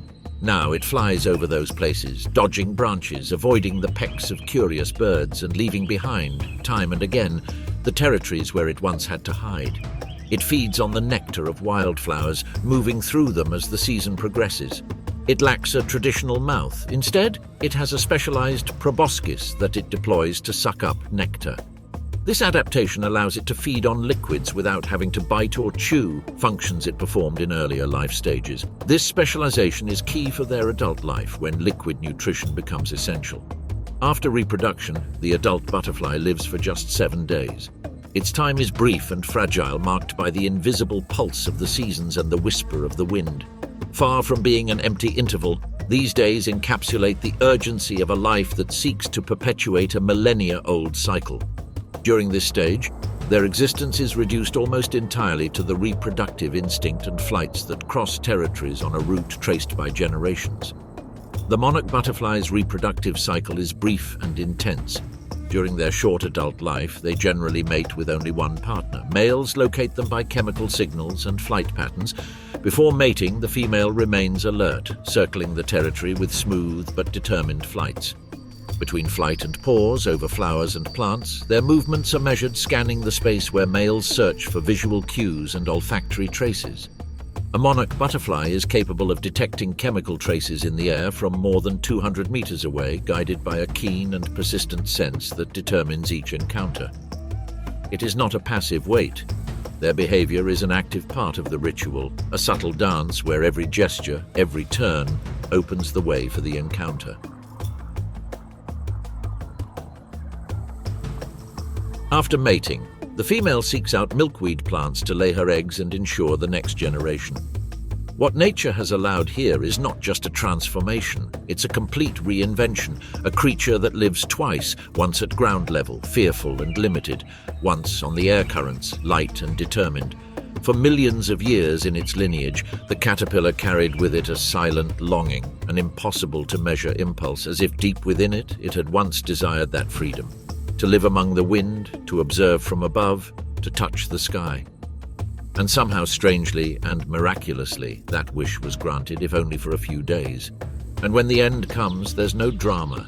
Now it flies over those places, dodging branches, avoiding the pecks of curious birds, and leaving behind, time and again, the territories where it once had to hide. It feeds on the nectar of wildflowers, moving through them as the season progresses. It lacks a traditional mouth. Instead, it has a specialized proboscis that it deploys to suck up nectar. This adaptation allows it to feed on liquids without having to bite or chew, functions it performed in earlier life stages. This specialization is key for their adult life, when liquid nutrition becomes essential. After reproduction, the adult butterfly lives for just 7 days. Its time is brief and fragile, marked by the invisible pulse of the seasons and the whisper of the wind. Far from being an empty interval, these days encapsulate the urgency of a life that seeks to perpetuate a millennia-old cycle. During this stage, their existence is reduced almost entirely to the reproductive instinct and flights that cross territories on a route traced by generations. The monarch butterfly's reproductive cycle is brief and intense. During their short adult life, they generally mate with only one partner. Males locate them by chemical signals and flight patterns. Before mating, the female remains alert, circling the territory with smooth but determined flights. Between flight and pause over flowers and plants, their movements are measured, scanning the space where males search for visual cues and olfactory traces. A monarch butterfly is capable of detecting chemical traces in the air from more than 200 meters away, guided by a keen and persistent sense that determines each encounter. It is not a passive wait. Their behavior is an active part of the ritual, a subtle dance where every gesture, every turn, opens the way for the encounter. After mating, the female seeks out milkweed plants to lay her eggs and ensure the next generation. What nature has allowed here is not just a transformation, it's a complete reinvention, a creature that lives twice, once at ground level, fearful and limited, once on the air currents, light and determined. For millions of years in its lineage, the caterpillar carried with it a silent longing, an impossible-to-measure impulse, as if deep within it, it had once desired that freedom. To live among the wind, to observe from above, to touch the sky. And somehow, strangely and miraculously, that wish was granted, if only for a few days. And when the end comes, there's no drama.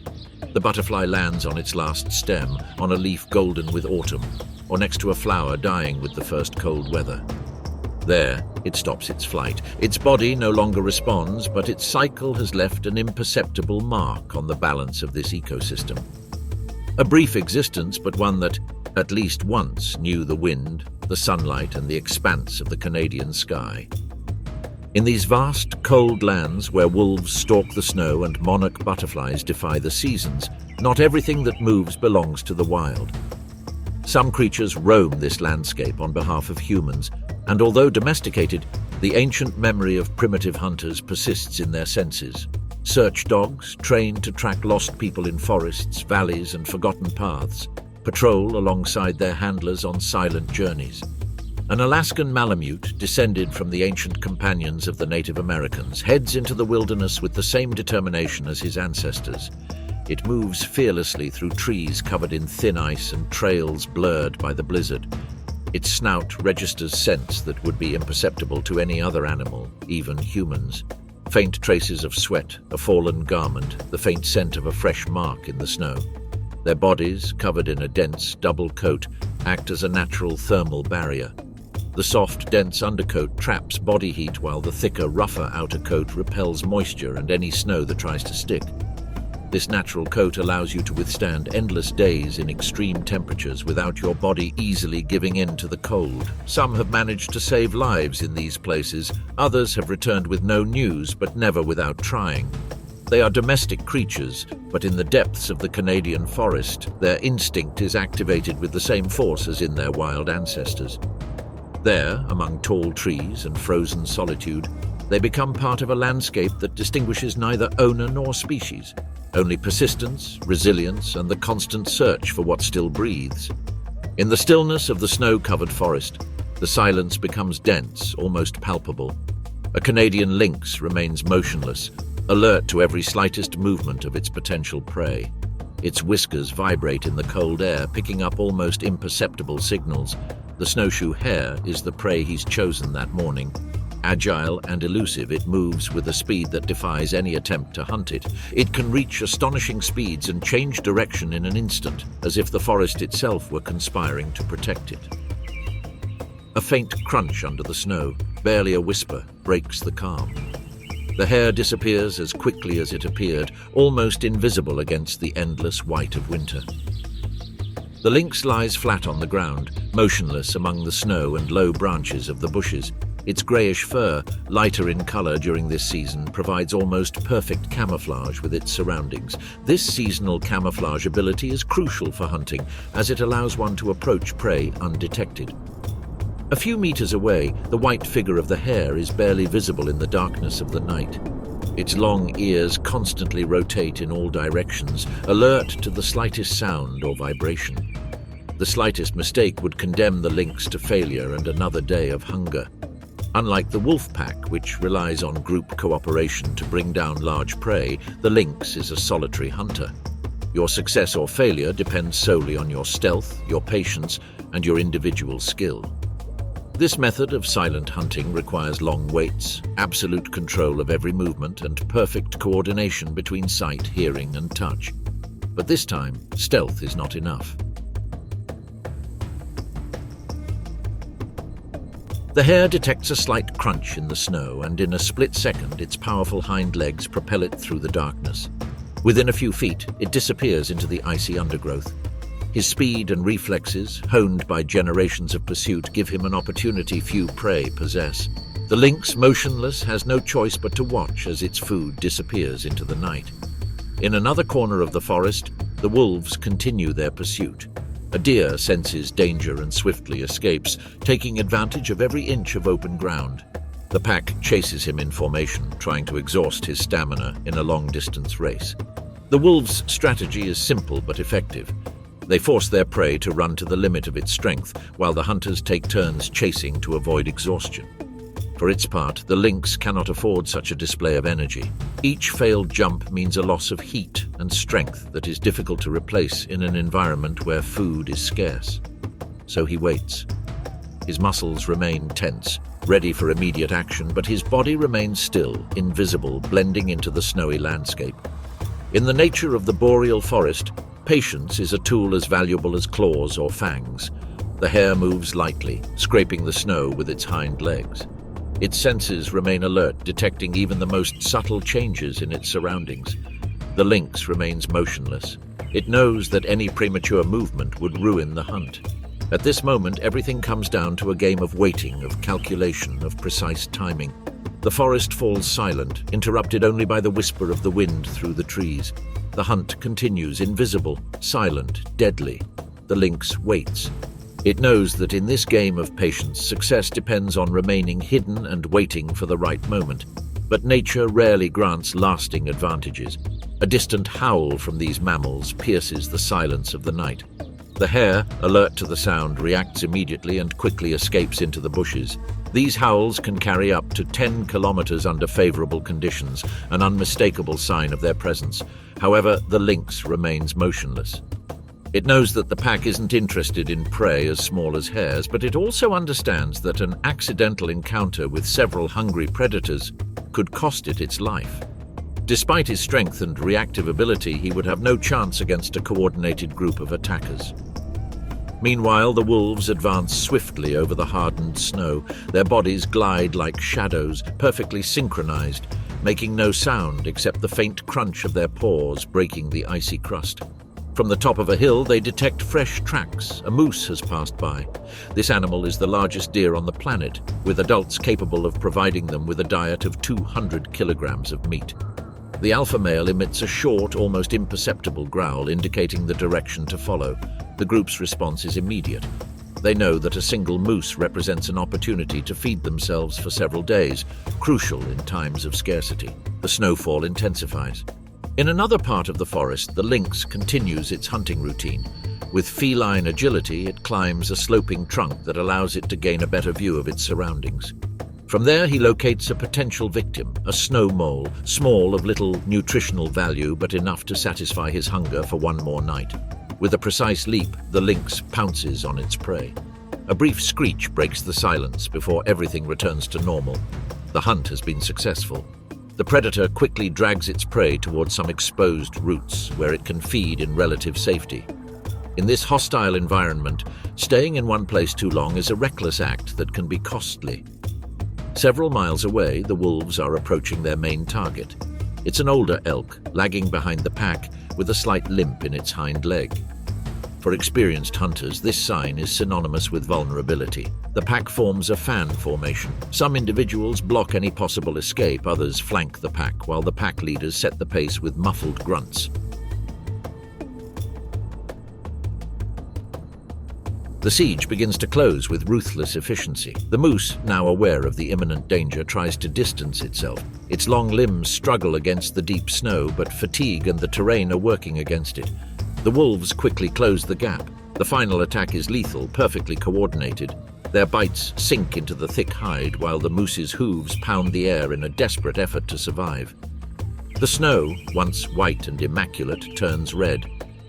The butterfly lands on its last stem, on a leaf golden with autumn, or next to a flower dying with the first cold weather. There, it stops its flight. Its body no longer responds, but its cycle has left an imperceptible mark on the balance of this ecosystem. A brief existence, but one that, at least once, knew the wind, the sunlight, and the expanse of the Canadian sky. In these vast, cold lands where wolves stalk the snow and monarch butterflies defy the seasons, not everything that moves belongs to the wild. Some creatures roam this landscape on behalf of humans, and although domesticated, the ancient memory of primitive hunters persists in their senses. Search dogs, trained to track lost people in forests, valleys, and forgotten paths, patrol alongside their handlers on silent journeys. An Alaskan Malamute, descended from the ancient companions of the Native Americans, heads into the wilderness with the same determination as his ancestors. It moves fearlessly through trees covered in thin ice and trails blurred by the blizzard. Its snout registers scents that would be imperceptible to any other animal, even humans. Faint traces of sweat, a fallen garment, the faint scent of a fresh mark in the snow. Their bodies, covered in a dense double coat, act as a natural thermal barrier. The soft, dense undercoat traps body heat while the thicker, rougher outer coat repels moisture and any snow that tries to stick. This natural coat allows you to withstand endless days in extreme temperatures without your body easily giving in to the cold. Some have managed to save lives in these places, others have returned with no news but never without trying. They are domestic creatures, but in the depths of the Canadian forest, their instinct is activated with the same force as in their wild ancestors. There, among tall trees and frozen solitude, they become part of a landscape that distinguishes neither owner nor species. Only persistence, resilience, and the constant search for what still breathes. In the stillness of the snow-covered forest, the silence becomes dense, almost palpable. A Canadian lynx remains motionless, alert to every slightest movement of its potential prey. Its whiskers vibrate in the cold air, picking up almost imperceptible signals. The snowshoe hare is the prey he's chosen that morning. Agile and elusive, it moves with a speed that defies any attempt to hunt it. It can reach astonishing speeds and change direction in an instant, as if the forest itself were conspiring to protect it. A faint crunch under the snow, barely a whisper, breaks the calm. The hare disappears as quickly as it appeared, almost invisible against the endless white of winter. The lynx lies flat on the ground, motionless among the snow and low branches of the bushes. Its greyish fur, lighter in colour during this season, provides almost perfect camouflage with its surroundings. This seasonal camouflage ability is crucial for hunting, as it allows one to approach prey undetected. A few meters away, the white figure of the hare is barely visible in the darkness of the night. Its long ears constantly rotate in all directions, alert to the slightest sound or vibration. The slightest mistake would condemn the lynx to failure and another day of hunger. Unlike the wolf pack, which relies on group cooperation to bring down large prey, the lynx is a solitary hunter. Your success or failure depends solely on your stealth, your patience, and your individual skill. This method of silent hunting requires long waits, absolute control of every movement, and perfect coordination between sight, hearing, and touch. But this time, stealth is not enough. The hare detects a slight crunch in the snow, and in a split second, its powerful hind legs propel it through the darkness. Within a few feet, it disappears into the icy undergrowth. His speed and reflexes, honed by generations of pursuit, give him an opportunity few prey possess. The lynx, motionless, has no choice but to watch as its food disappears into the night. In another corner of the forest, the wolves continue their pursuit. A deer senses danger and swiftly escapes, taking advantage of every inch of open ground. The pack chases him in formation, trying to exhaust his stamina in a long-distance race. The wolves' strategy is simple but effective. They force their prey to run to the limit of its strength, while the hunters take turns chasing to avoid exhaustion. For its part, the lynx cannot afford such a display of energy. Each failed jump means a loss of heat and strength that is difficult to replace in an environment where food is scarce. So he waits. His muscles remain tense, ready for immediate action, but his body remains still, invisible, blending into the snowy landscape. In the nature of the boreal forest, patience is a tool as valuable as claws or fangs. The hare moves lightly, scraping the snow with its hind legs. Its senses remain alert, detecting even the most subtle changes in its surroundings. The lynx remains motionless. It knows that any premature movement would ruin the hunt. At this moment, everything comes down to a game of waiting, of calculation, of precise timing. The forest falls silent, interrupted only by the whisper of the wind through the trees. The hunt continues, invisible, silent, deadly. The lynx waits. It knows that in this game of patience, success depends on remaining hidden and waiting for the right moment. But nature rarely grants lasting advantages. A distant howl from these mammals pierces the silence of the night. The hare, alert to the sound, reacts immediately and quickly escapes into the bushes. These howls can carry up to 10 kilometers under favorable conditions, an unmistakable sign of their presence. However, the lynx remains motionless. It knows that the pack isn't interested in prey as small as hares, but it also understands that an accidental encounter with several hungry predators could cost it its life. Despite his strength and reactive ability, he would have no chance against a coordinated group of attackers. Meanwhile, the wolves advance swiftly over the hardened snow. Their bodies glide like shadows, perfectly synchronized, making no sound except the faint crunch of their paws breaking the icy crust. From the top of a hill, they detect fresh tracks. A moose has passed by. This animal is the largest deer on the planet, with adults capable of providing them with a diet of 200 kilograms of meat. The alpha male emits a short, almost imperceptible growl, indicating the direction to follow. The group's response is immediate. They know that a single moose represents an opportunity to feed themselves for several days, crucial in times of scarcity. The snowfall intensifies. In another part of the forest, the lynx continues its hunting routine. With feline agility, it climbs a sloping trunk that allows it to gain a better view of its surroundings. From there, he locates a potential victim, a snow mole, small, of little nutritional value, but enough to satisfy his hunger for one more night. With a precise leap, the lynx pounces on its prey. A brief screech breaks the silence before everything returns to normal. The hunt has been successful. The predator quickly drags its prey towards some exposed roots where it can feed in relative safety. In this hostile environment, staying in one place too long is a reckless act that can be costly. Several miles away, the wolves are approaching their main target. It's an older elk, lagging behind the pack with a slight limp in its hind leg. For experienced hunters, this sign is synonymous with vulnerability. The pack forms a fan formation. Some individuals block any possible escape, others flank the pack, while the pack leaders set the pace with muffled grunts. The siege begins to close with ruthless efficiency. The moose, now aware of the imminent danger, tries to distance itself. Its long limbs struggle against the deep snow, but fatigue and the terrain are working against it. The wolves quickly close the gap. The final attack is lethal, perfectly coordinated. Their bites sink into the thick hide, while the moose's hooves pound the air in a desperate effort to survive. The snow, once white and immaculate, turns red.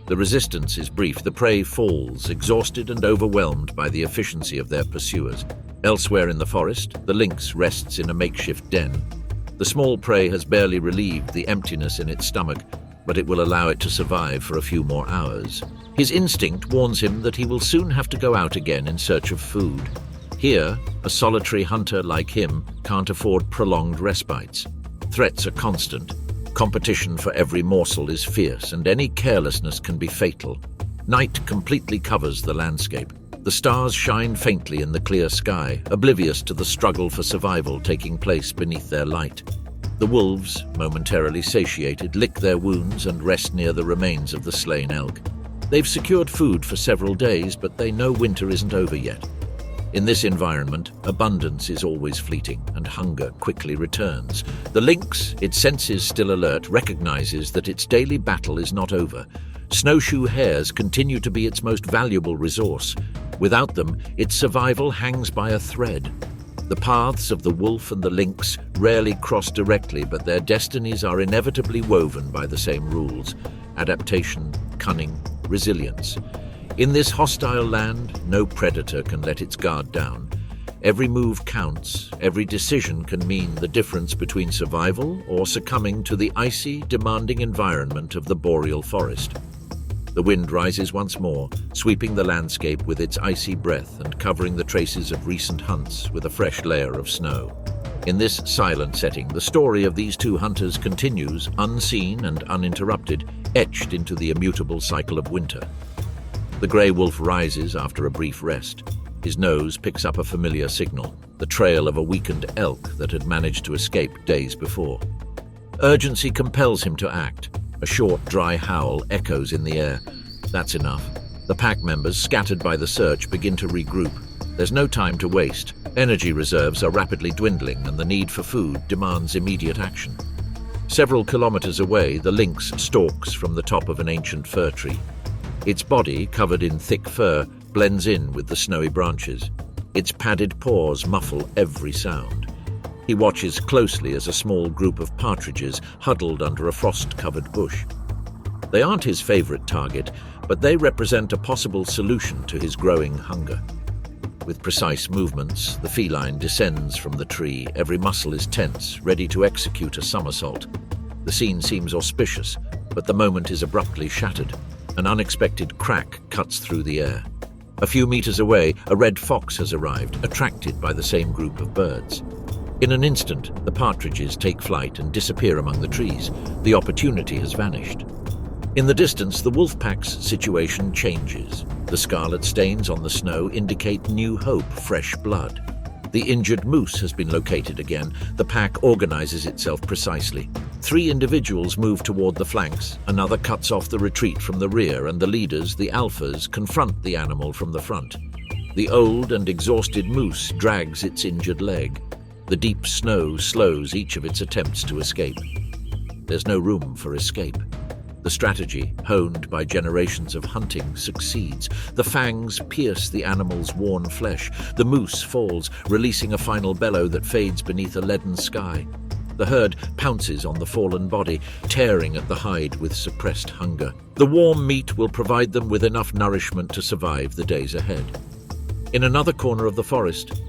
The resistance is brief. The prey falls, exhausted and overwhelmed by the efficiency of their pursuers. Elsewhere in the forest, the lynx rests in a makeshift den. The small prey has barely relieved the emptiness in its stomach, but it will allow it to survive for a few more hours. His instinct warns him that he will soon have to go out again in search of food. Here, a solitary hunter like him can't afford prolonged respites. Threats are constant. Competition for every morsel is fierce, and any carelessness can be fatal. Night completely covers the landscape. The stars shine faintly in the clear sky, oblivious to the struggle for survival taking place beneath their light. The wolves, momentarily satiated, lick their wounds and rest near the remains of the slain elk. They've secured food for several days, but they know winter isn't over yet. In this environment, abundance is always fleeting, and hunger quickly returns. The lynx, its senses still alert, recognizes that its daily battle is not over. Snowshoe hares continue to be its most valuable resource. Without them, its survival hangs by a thread. The paths of the wolf and the lynx rarely cross directly, but their destinies are inevitably woven by the same rules: adaptation, cunning, resilience. In this hostile land, no predator can let its guard down. Every move counts. Every decision can mean the difference between survival or succumbing to the icy, demanding environment of the boreal forest. The wind rises once more, sweeping the landscape with its icy breath and covering the traces of recent hunts with a fresh layer of snow. In this silent setting, the story of these two hunters continues, unseen and uninterrupted, etched into the immutable cycle of winter. The grey wolf rises after a brief rest. His nose picks up a familiar signal, the trail of a weakened elk that had managed to escape days before. Urgency compels him to act. A short, dry howl echoes in the air. That's enough. The pack members, scattered by the search, begin to regroup. There's no time to waste. Energy reserves are rapidly dwindling, and the need for food demands immediate action. Several kilometers away, the lynx stalks from the top of an ancient fir tree. Its body, covered in thick fur, blends in with the snowy branches. Its padded paws muffle every sound. He watches closely as a small group of partridges huddled under a frost-covered bush. They aren't his favorite target, but they represent a possible solution to his growing hunger. With precise movements, the feline descends from the tree. Every muscle is tense, ready to execute a somersault. The scene seems auspicious, but the moment is abruptly shattered. An unexpected crack cuts through the air. A few meters away, a red fox has arrived, attracted by the same group of birds. In an instant, the partridges take flight and disappear among the trees. The opportunity has vanished. In the distance, the wolf pack's situation changes. The scarlet stains on the snow indicate new hope, fresh blood. The injured moose has been located again. The pack organizes itself precisely. 3 individuals move toward the flanks, another cuts off the retreat from the rear, and the leaders, the alphas, confront the animal from the front. The old and exhausted moose drags its injured leg. The deep snow slows each of its attempts to escape. There's no room for escape. The strategy, honed by generations of hunting, succeeds. The fangs pierce the animal's worn flesh. The moose falls, releasing a final bellow that fades beneath a leaden sky. The herd pounces on the fallen body, tearing at the hide with suppressed hunger. The warm meat will provide them with enough nourishment to survive the days ahead. In another corner of the forest,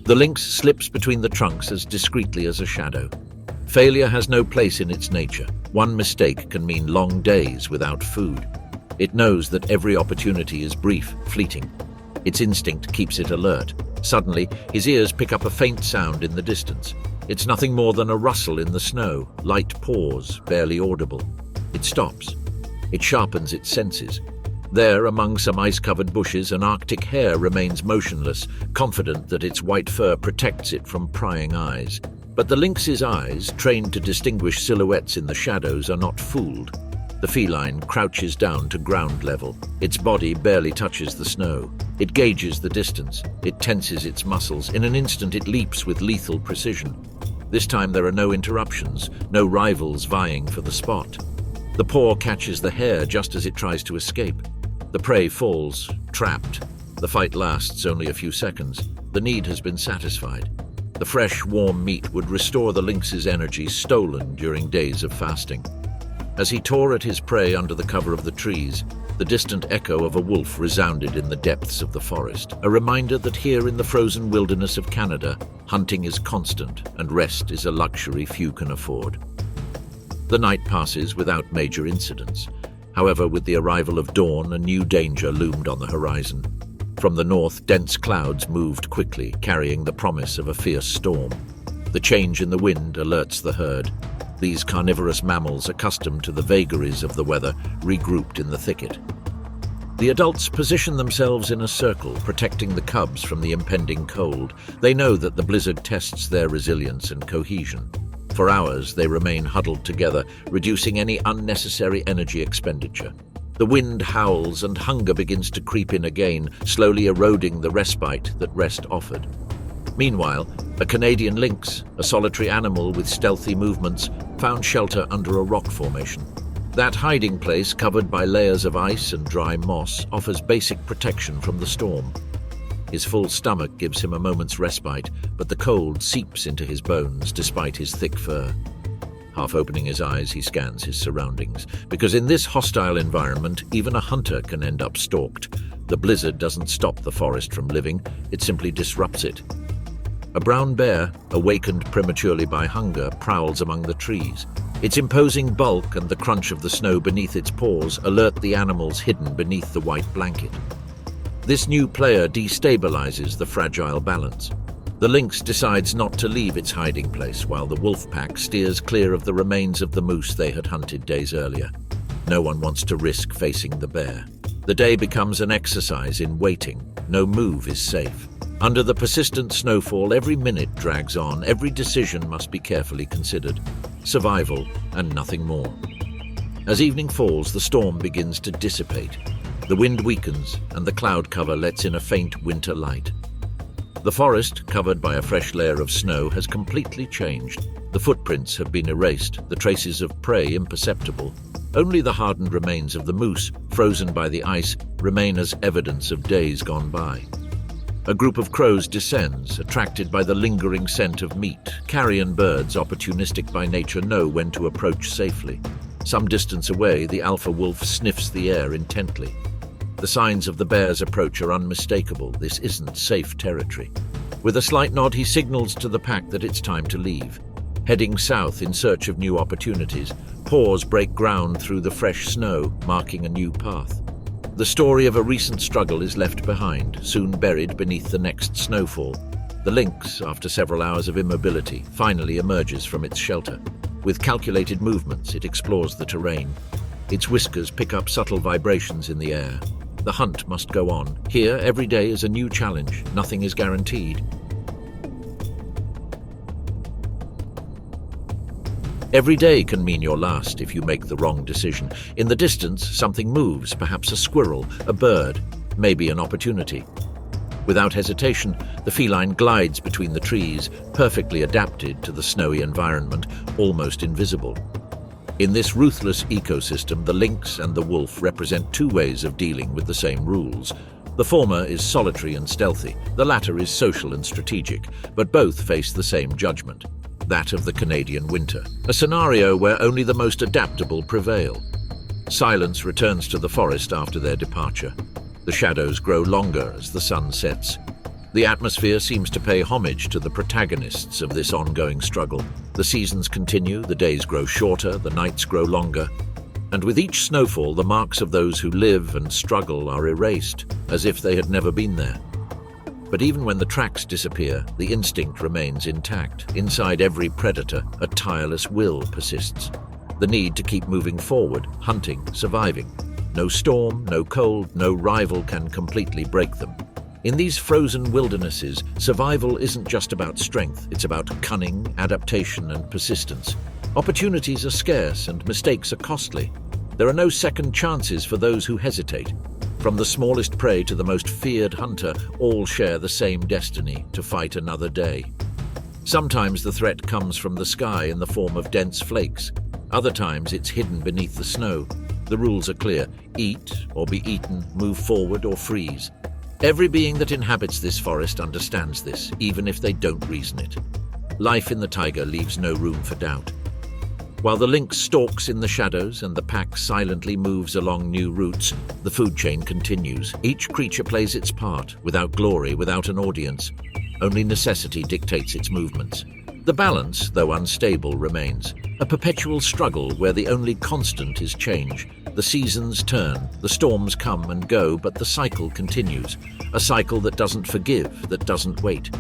the lynx slips between the trunks as discreetly as a shadow. Failure has no place in its nature. One mistake can mean long days without food. It knows that every opportunity is brief, fleeting. Its instinct keeps it alert. Suddenly, his ears pick up a faint sound in the distance. It's nothing more than a rustle in the snow, light pause, barely audible. It stops. It sharpens its senses. There, among some ice-covered bushes, an Arctic hare remains motionless, confident that its white fur protects it from prying eyes. But the lynx's eyes, trained to distinguish silhouettes in the shadows, are not fooled. The feline crouches down to ground level. Its body barely touches the snow. It gauges the distance. It tenses its muscles. In an instant, it leaps with lethal precision. This time there are no interruptions, no rivals vying for the spot. The paw catches the hare just as it tries to escape. The prey falls, trapped. The fight lasts only a few seconds. The need has been satisfied. The fresh, warm meat would restore the lynx's energy stolen during days of fasting. As he tore at his prey under the cover of the trees, the distant echo of a wolf resounded in the depths of the forest, a reminder that here in the frozen wilderness of Canada, hunting is constant and rest is a luxury few can afford. The night passes without major incidents. However, with the arrival of dawn, a new danger loomed on the horizon. From the north, dense clouds moved quickly, carrying the promise of a fierce storm. The change in the wind alerts the herd. These carnivorous mammals, accustomed to the vagaries of the weather, regrouped in the thicket. The adults position themselves in a circle, protecting the cubs from the impending cold. They know that the blizzard tests their resilience and cohesion. For hours, they remain huddled together, reducing any unnecessary energy expenditure. The wind howls and hunger begins to creep in again, slowly eroding the respite that rest offered. Meanwhile, a Canadian lynx, a solitary animal with stealthy movements, found shelter under a rock formation. That hiding place, covered by layers of ice and dry moss, offers basic protection from the storm. His full stomach gives him a moment's respite, but the cold seeps into his bones despite his thick fur. Half opening his eyes, he scans his surroundings, because in this hostile environment, even a hunter can end up stalked. The blizzard doesn't stop the forest from living, it simply disrupts it. A brown bear, awakened prematurely by hunger, prowls among the trees. Its imposing bulk and the crunch of the snow beneath its paws alert the animals hidden beneath the white blanket. This new player destabilizes the fragile balance. The lynx decides not to leave its hiding place while the wolf pack steers clear of the remains of the moose they had hunted days earlier. No one wants to risk facing the bear. The day becomes an exercise in waiting. No move is safe. Under the persistent snowfall, every minute drags on. Every decision must be carefully considered. Survival and nothing more. As evening falls, the storm begins to dissipate. The wind weakens, and the cloud cover lets in a faint winter light. The forest, covered by a fresh layer of snow, has completely changed. The footprints have been erased, the traces of prey imperceptible. Only the hardened remains of the moose, frozen by the ice, remain as evidence of days gone by. A group of crows descends, attracted by the lingering scent of meat. Carrion birds, opportunistic by nature, know when to approach safely. Some distance away, the alpha wolf sniffs the air intently. The signs of the bear's approach are unmistakable. This isn't safe territory. With a slight nod, he signals to the pack that it's time to leave. Heading south in search of new opportunities, paws break ground through the fresh snow, marking a new path. The story of a recent struggle is left behind, soon buried beneath the next snowfall. The lynx, after several hours of immobility, finally emerges from its shelter. With calculated movements, it explores the terrain. Its whiskers pick up subtle vibrations in the air. The hunt must go on. Here, every day is a new challenge. Nothing is guaranteed. Every day can mean your last if you make the wrong decision. In the distance, something moves, perhaps a squirrel, a bird, maybe an opportunity. Without hesitation, the feline glides between the trees, perfectly adapted to the snowy environment, almost invisible. In this ruthless ecosystem, the lynx and the wolf represent two ways of dealing with the same rules. The former is solitary and stealthy, the latter is social and strategic, but both face the same judgment, that of the Canadian winter, a scenario where only the most adaptable prevail. Silence returns to the forest after their departure. The shadows grow longer as the sun sets. The atmosphere seems to pay homage to the protagonists of this ongoing struggle. The seasons continue, the days grow shorter, the nights grow longer, and with each snowfall, the marks of those who live and struggle are erased, as if they had never been there. But even when the tracks disappear, the instinct remains intact. Inside every predator, a tireless will persists. The need to keep moving forward, hunting, surviving. No storm, no cold, no rival can completely break them. In these frozen wildernesses, survival isn't just about strength, it's about cunning, adaptation, and persistence. Opportunities are scarce and mistakes are costly. There are no second chances for those who hesitate. From the smallest prey to the most feared hunter, all share the same destiny: to fight another day. Sometimes the threat comes from the sky in the form of dense flakes. Other times it's hidden beneath the snow. The rules are clear: eat or be eaten, move forward or freeze. Every being that inhabits this forest understands this, even if they don't reason it. Life in the taiga leaves no room for doubt. While the lynx stalks in the shadows and the pack silently moves along new routes, the food chain continues. Each creature plays its part, without glory, without an audience. Only necessity dictates its movements. The balance, though unstable, remains. A perpetual struggle where the only constant is change. The seasons turn, the storms come and go, but the cycle continues. A cycle that doesn't forgive, that doesn't wait.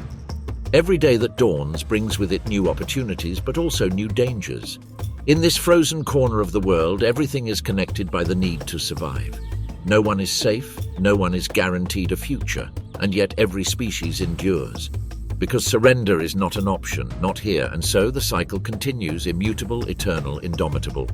Every day that dawns brings with it new opportunities, but also new dangers. In this frozen corner of the world, everything is connected by the need to survive. No one is safe, no one is guaranteed a future, and yet every species endures. Because surrender is not an option, not here, and so the cycle continues, immutable, eternal, indomitable.